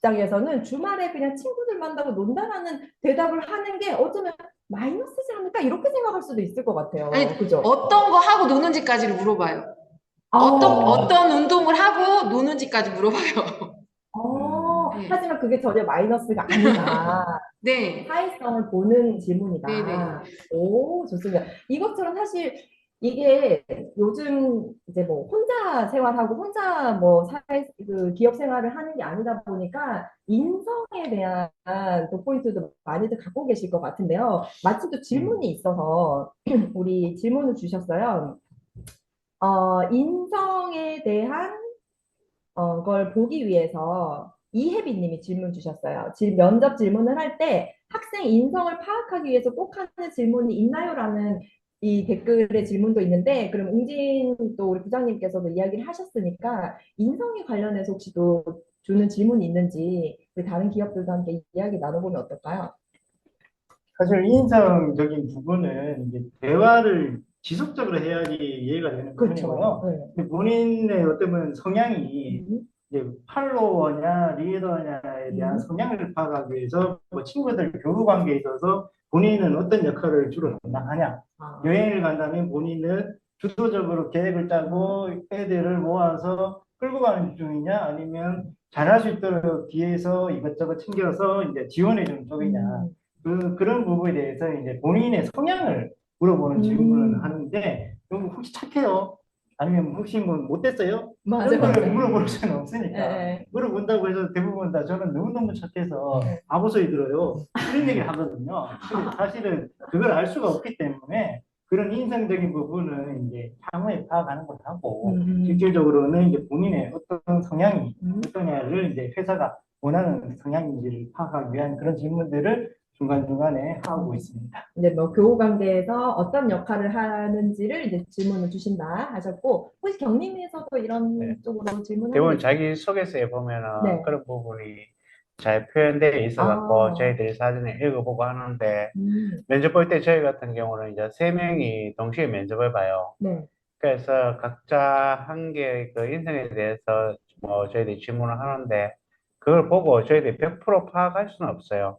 입장에서는 주말에 그냥 친구들 만나고 논다라는 대답을 하는 게 어쩌면 마이너스지 않을까 이렇게 생각할 수도 있을 것 같아요. 아니, 그죠? 어떤 거 하고 노는지까지를 물어봐요. 아, 어떤 운동을 하고 노는지까지 물어봐요. 네. 하지만 그게 전혀 마이너스가 아니다. 네. 사회성을 보는 질문이다. 네네. 오, 좋습니다. 이것처럼 사실 이게 요즘 이제 뭐 혼자 생활하고 혼자 뭐 그 기업 생활을 하는 게 아니다 보니까 인성에 대한 또 포인트도 많이들 갖고 계실 것 같은데요. 마침 또 질문이 있어서 우리 질문을 주셨어요. 인성에 대한 걸 보기 위해서 이혜빈 님이 질문 주셨어요. 면접 질문을 할 때 학생 인성을 파악하기 위해서 꼭 하는 질문이 있나요? 라는 이 댓글의 질문도 있는데, 그럼 웅진 또 우리 부장님께서도 이야기를 하셨으니까 인성에 관련해서 혹시 또 주는 질문이 있는지 우리 다른 기업들도 함께 이야기 나눠보면 어떨까요? 사실 인성적인 부분은 이제 대화를 지속적으로 해야지 이해가 되는 부분이고요. 네. 본인의 어떤 보면 성향이 음, 이제 팔로워냐 리더냐에 대한 성향을 파악하기 위해서 뭐 친구들 교류 관계에 있어서 본인은 어떤 역할을 주로 담당하냐. 아, 여행을 간다면 본인은 주도적으로 계획을 짜고 애들을 모아서 끌고 가는 중이냐 아니면 잘할 수 있도록 뒤에서 이것저것 챙겨서 이제 지원해 주는 쪽이냐. 그런 부분에 대해서 이제 본인의 성향을 물어보는 질문을 하는데, 그럼 혹시 착해요? 아니면 혹시 뭐 못됐어요? 맞아요. 이런 걸 물어볼 수는 없으니까. 네. 물어본다고 해서 대부분 다 저는 너무너무 착해서 바보 소리 들어요. 이런 얘기를 하거든요. 근데 사실은 그걸 알 수가 없기 때문에 그런 인성적인 부분은 이제 향후에 파악하는 걸 하고, 실질적으로는 이제 본인의 어떤 성향이 어떠냐를 이제 회사가 원하는 성향인지를 파악하기 위한 그런 질문들을 중간중간에 하고 있습니다. 이제 뭐 교우 관계에서 어떤 역할을 하는지를 이제 질문을 주신다 하셨고, 혹시 경림에서도 이런 네. 쪽으로 질문하는 대부분 게 자기 소개서에 보면은 네. 그런 부분이 잘 표현되어 있어갖고 아. 저희들이 사전에 읽어보고 하는데, 면접 볼 때 저희 같은 경우는 이제 3명이 동시에 면접을 봐요. 네. 그래서 각자 한 개의 그 인성에 대해서 뭐 저희들이 질문을 하는데, 그걸 보고 저희들이 100% 파악할 수는 없어요.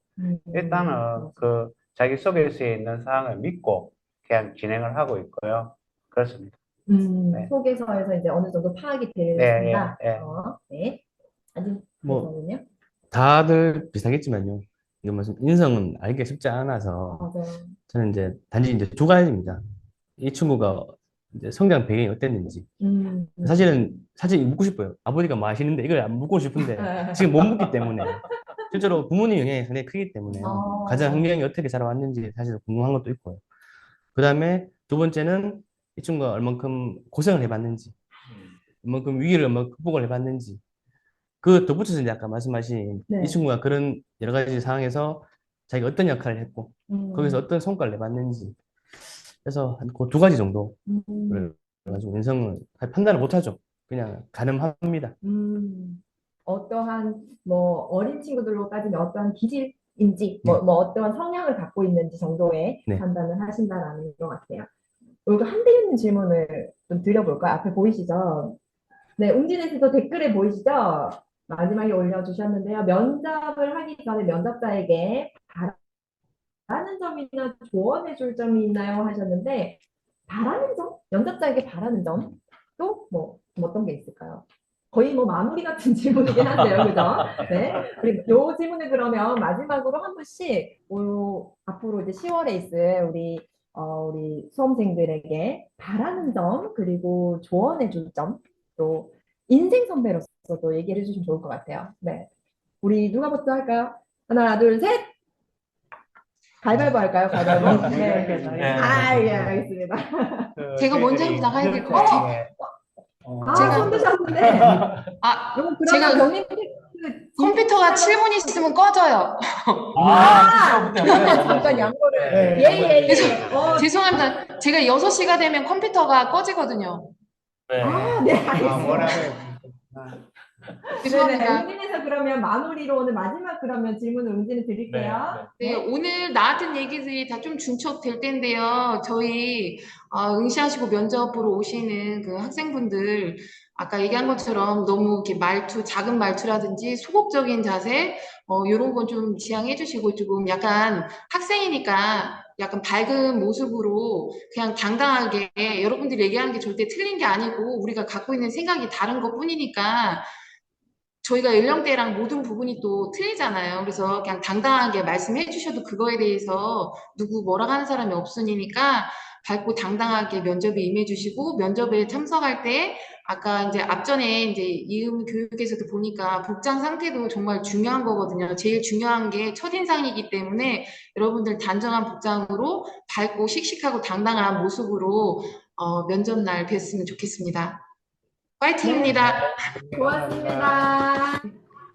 일단은 그 자기소개서에 있는 사항을 믿고 그냥 진행을 하고 있고요. 그렇습니다. 네. 소개서에서 이제 어느 정도 파악이 네, 되었습니다. 예, 예. 네. 아직 뭐 대해서는요? 다들 비슷하겠지만요. 이거 무슨 인성은 알기가 쉽지 않아서 맞아요. 저는 이제 단지 이제 두 가지입니다. 이 친구가 이제 성장 배경이 어땠는지. 사실은 묻고 싶어요. 아버지가 뭐 하시는데 이걸 안 묻고 싶은데 지금 못 묻기 때문에 실제로 부모님 영향이 상당히 크기 때문에요. 가정 환경이 어떻게 자라왔는지 사실 궁금한 것도 있고요. 그 다음에 두 번째는 이 친구가 얼만큼 고생을 해봤는지, 얼만큼 위기를 얼만큼 극복을 해봤는지. 그 덧붙여서 이제 아까 말씀하신 네. 이 친구가 그런 여러 가지 상황에서 자기가 어떤 역할을 했고 거기서 어떤 성과를 내봤는지. 그래서 한 그 두 가지 정도를 가지고 인성을 판단을 못하죠. 그냥 가늠합니다. 어떠한 뭐 어린 친구들로 따지면 어떠한 기질인지 네. 뭐 어떠한 성향을 갖고 있는지 정도의 네. 판단을 하신다라는 것 같아요. 여기 한대윤님 질문을 좀 드려볼까요? 앞에 보이시죠? 네, 웅진에서도 댓글에 보이시죠? 마지막에 올려주셨는데요. 면접을 하기 전에 면접자에게 바라는 점이나 조언해 줄 점이 있나요? 하셨는데, 바라는 점? 면접자에게 바라는 점? 또 뭐 어떤 게 있을까요? 거의 뭐 마무리 같은 질문이긴 한데요. 그죠? 네. 우리 요 질문을 그러면 마지막으로 한 분씩 앞으로 이제 10월에 있을 우리 수험생들에게 바라는 점, 그리고 조언해 줄 점, 또 인생 선배로서도 얘기를 해주시면 좋을 것 같아요. 네. 우리 누가 먼저 할까요? 하나, 둘, 셋! 가위바위보 할까요? 가위바위보? 네. 예, 알겠습니다. 제가 먼저 하고 나가야 될 것 같아요. 제가- 손 드셨는데. 그럼 제가 경림 컴퓨터가 7분 있으면 꺼져요. 그러면 잠깐 양보를. 예. 죄송합니다. 제가 6시가 되면 컴퓨터가 꺼지거든요. 네, 아, 알겠습니다. 뭐라고. 죄송합니다. 웅진에서 그러면 마무리로 오늘 마지막 그러면 질문을 웅진이 드릴게요. 네, 오늘 나왔던 얘기들이 다 좀 중첩될 텐데요. 저희 응시하시고 면접 보러 오시는 그 학생분들 아까 얘기한 것처럼 너무 이렇게 말투, 작은 말투라든지 소극적인 자세, 이런 건 좀 지양해 주시고 조금 약간 학생이니까 약간 밝은 모습으로 그냥 당당하게 여러분들이 얘기하는 게 절대 틀린 게 아니고 우리가 갖고 있는 생각이 다른 것 뿐이니까 저희가 연령대랑 모든 부분이 또 틀리잖아요. 그래서 그냥 당당하게 말씀해 주셔도 그거에 대해서 누구 뭐라 하는 사람이 없으니까 밝고 당당하게 면접에 임해 주시고 면접에 참석할 때 아까 이제 앞전에 이제 이음 교육에서도 보니까 복장 상태도 정말 중요한 거거든요. 제일 중요한 게 첫인상이기 때문에 여러분들 단정한 복장으로 밝고 씩씩하고 당당한 모습으로 면접 날 뵀으면 좋겠습니다. 파이팅입니다. 고맙습니다.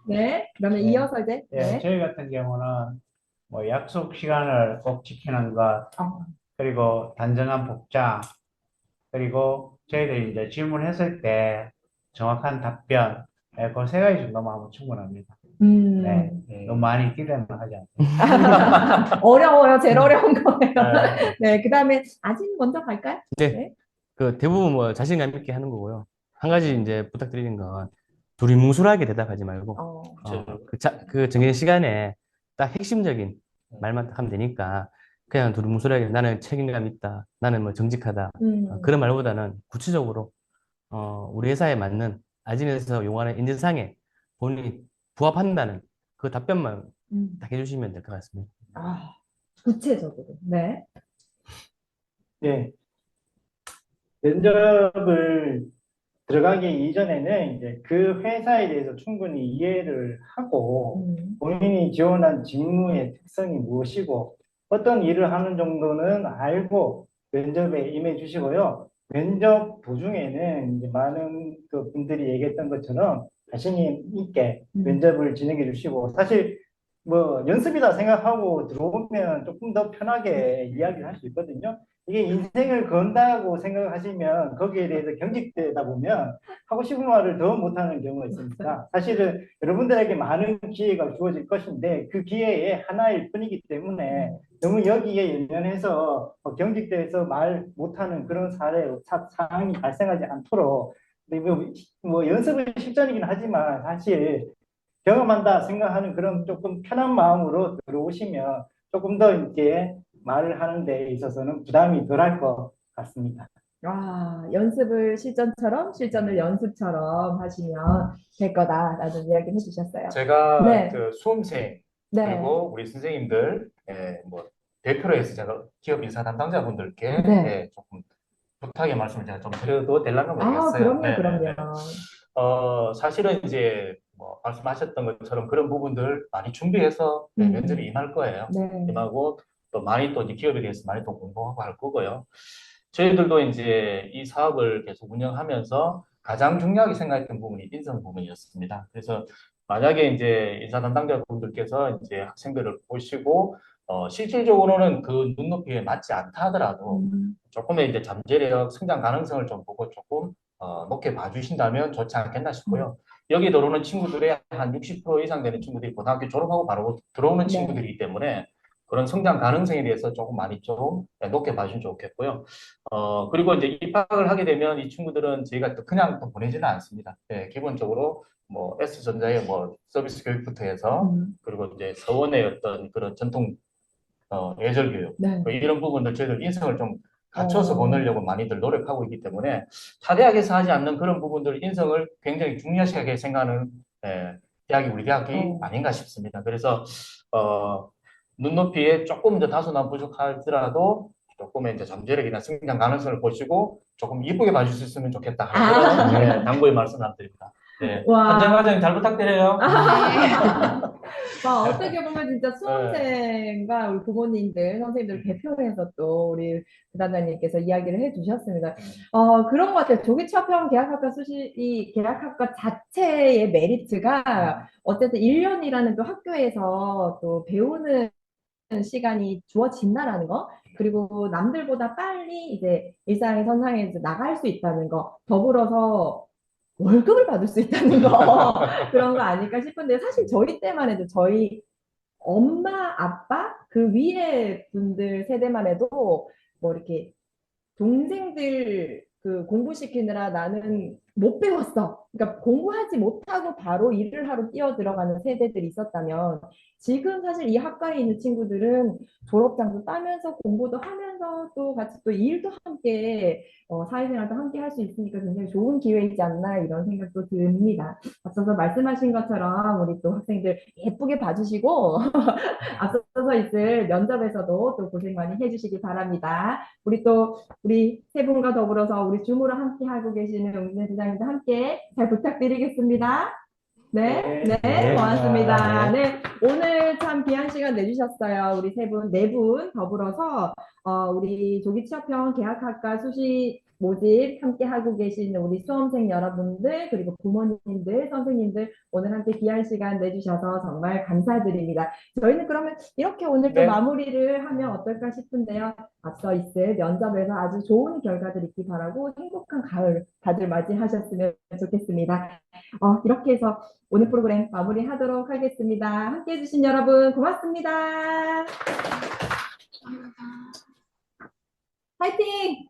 네, 그러면 네. 이어서 이제 예, 네. 저희 같은 경우는 뭐 약속 시간을 꼭 지키는 것, 그리고 단정한 복장, 그리고 저희들이 이제 질문했을 때 정확한 답변, 그 세 가지 정도만 하면 충분합니다. 네, 너무 많이 기대는 하지 않습니다. 어려워요. 제일 어려운 거예요. 네. 네, 그 다음에 아진 먼저 갈까요? 네. 그 대부분 뭐 자신감 있게 하는 거고요. 한 가지 이제 부탁드리는 건 두리뭉술하게 대답하지 말고 그 정해진 시간에 딱 핵심적인 말만 딱 하면 되니까 그냥 두리뭉술하게 나는 책임감 있다. 나는 뭐 정직하다. 그런 말보다는 구체적으로 우리 회사에 맞는 아진에서 요구하는 인재상에 본인이 부합한다는 그 답변만 딱 해주시면 될 것 같습니다. 구체적으로. 네. 네. 면접을 들어가기 이전에는 이제 그 회사에 대해서 충분히 이해를 하고 본인이 지원한 직무의 특성이 무엇이고 어떤 일을 하는 정도는 알고 면접에 임해 주시고요. 면접 도중에는 이제 많은 그 분들이 얘기했던 것처럼 자신이 있게 면접을 진행해 주시고 사실 뭐 연습이다 생각하고 들어오면 조금 더 편하게 이야기를 할 수 있거든요. 이게 인생을 건다고 생각하시면 거기에 대해서 경직되다 보면 하고 싶은 말을 더 못하는 경우가 있으니까 사실은 여러분들에게 많은 기회가 주어질 것인데 그 기회의 하나일 뿐이기 때문에 너무 여기에 연연해서 경직돼서 말 못하는 그런 상황이 발생하지 않도록 뭐 연습은 실전이긴 하지만 사실 경험한다 생각하는 그런 조금 편한 마음으로 들어오시면 조금 더 이제 말을 하는 데 있어서는 부담이 덜할 것 같습니다. 연습을 실전처럼, 실전을 연습처럼 하시면 될 거다라는 이야기를 해주셨어요. 제가 네. 그 수험생 네. 그리고 우리 선생님들 뭐 대표로 해서 제가 기업 인사 담당자분들께 네. 조금 부탁의 말씀을 제가 좀 드려도 될랑가 모르겠어요. 그럼요. 사실은 이제 뭐 말씀하셨던 것처럼 그런 부분들 많이 준비해서 면접에 임할 거예요. 네. 임하고 또 많이 또 이제 기업에 대해서 많이 또 공부하고 할 거고요. 저희들도 이제 이 사업을 계속 운영하면서 가장 중요하게 생각했던 부분이 인성 부분이었습니다. 그래서 만약에 이제 인사 담당자분들께서 이제 학생들을 보시고 실질적으로는 그 눈높이에 맞지 않다 하더라도 조금의 이제 잠재력, 성장 가능성을 좀 보고 조금 높게 봐주신다면 좋지 않겠나 싶고요. 여기 들어오는 친구들의 한 60% 이상 되는 친구들이 고등학교 졸업하고 바로 들어오는 친구들이기 때문에 그런 성장 가능성에 대해서 조금 많이 좀 높게 봐주시면 좋겠고요. 그리고 이제 입학을 하게 되면 이 친구들은 저희가 또 그냥 또 보내지는 않습니다. 기본적으로 뭐 S전자의 뭐 서비스 교육부터 해서 그리고 이제 서원의 어떤 그런 전통 예절 교육 뭐 이런 부분들 저희들 인성을 좀 갖춰서 보내려고 많이들 노력하고 있기 때문에 타대학에서 하지 않는 그런 부분들 인성을 굉장히 중요시하게 생각하는 대학이 우리 대학이 아닌가 싶습니다. 그래서 눈높이에 조금 더 다소나 부족하더라도 조금의 이제 잠재력이나 성장 가능성을 보시고 조금 이쁘게 봐주셨으면 좋겠다. 그런 당부의 말씀 드립니다. 현장 과정 잘 부탁드려요. 어떻게 보면 진짜 수험생과 우리 부모님들, 선생님들 대표해서 또 우리 부단장님께서 이야기를 해주셨습니다. 그런 것 같아요. 조기취업형 계약학과 이 계약학과 자체의 메리트가 어쨌든 1년이라는 또 학교에서 또 배우는 시간이 주어진다라는 거, 그리고 남들보다 빨리 이제 일상의 선상에 나갈 수 있다는 거, 더불어서 월급을 받을 수 있다는 거 그런 거 아닐까 싶은데 사실 저희 때만 해도 저희 엄마 아빠 그 위에 분들 세대만 해도 뭐 이렇게 동생들 그 공부시키느라 나는 못 배웠어. 그러니까 공부하지 못하고 바로 일을 하러 뛰어 들어가는 세대들이 있었다면 지금 사실 이 학과에 있는 친구들은 졸업장도 따면서 공부도 하면서 또 같이 또 일도 함께 사회생활도 함께 할 수 있으니까 굉장히 좋은 기회이지 않나 이런 생각도 듭니다. 앞서서 말씀하신 것처럼 우리 또 학생들 예쁘게 봐주시고 앞서서 있을 면접에서도 또 고생 많이 해주시기 바랍니다. 우리 세 분과 더불어서 우리 줌으로 함께 하고 계시는 용진 부장님도 함께 잘 부탁드리겠습니다. 네, 네, 네. 고맙습니다. 네, 오늘 참 귀한 시간 내주셨어요. 우리 세 분, 네 분 더불어서 우리 조기취업형 계약학과 수시 모집 함께 하고 계시는 우리 수험생 여러분들 그리고 부모님들, 선생님들 오늘 함께 귀한 시간 내주셔서 정말 감사드립니다. 저희는 그러면 이렇게 오늘 또 네. 마무리를 하면 어떨까 싶은데요. 앞서 있을 면접에서 아주 좋은 결과들 있기 바라고 행복한 가을 다들 맞이하셨으면 좋겠습니다. 이렇게 해서 오늘 프로그램 마무리하도록 하겠습니다. 함께 해주신 여러분 고맙습니다. 화이팅!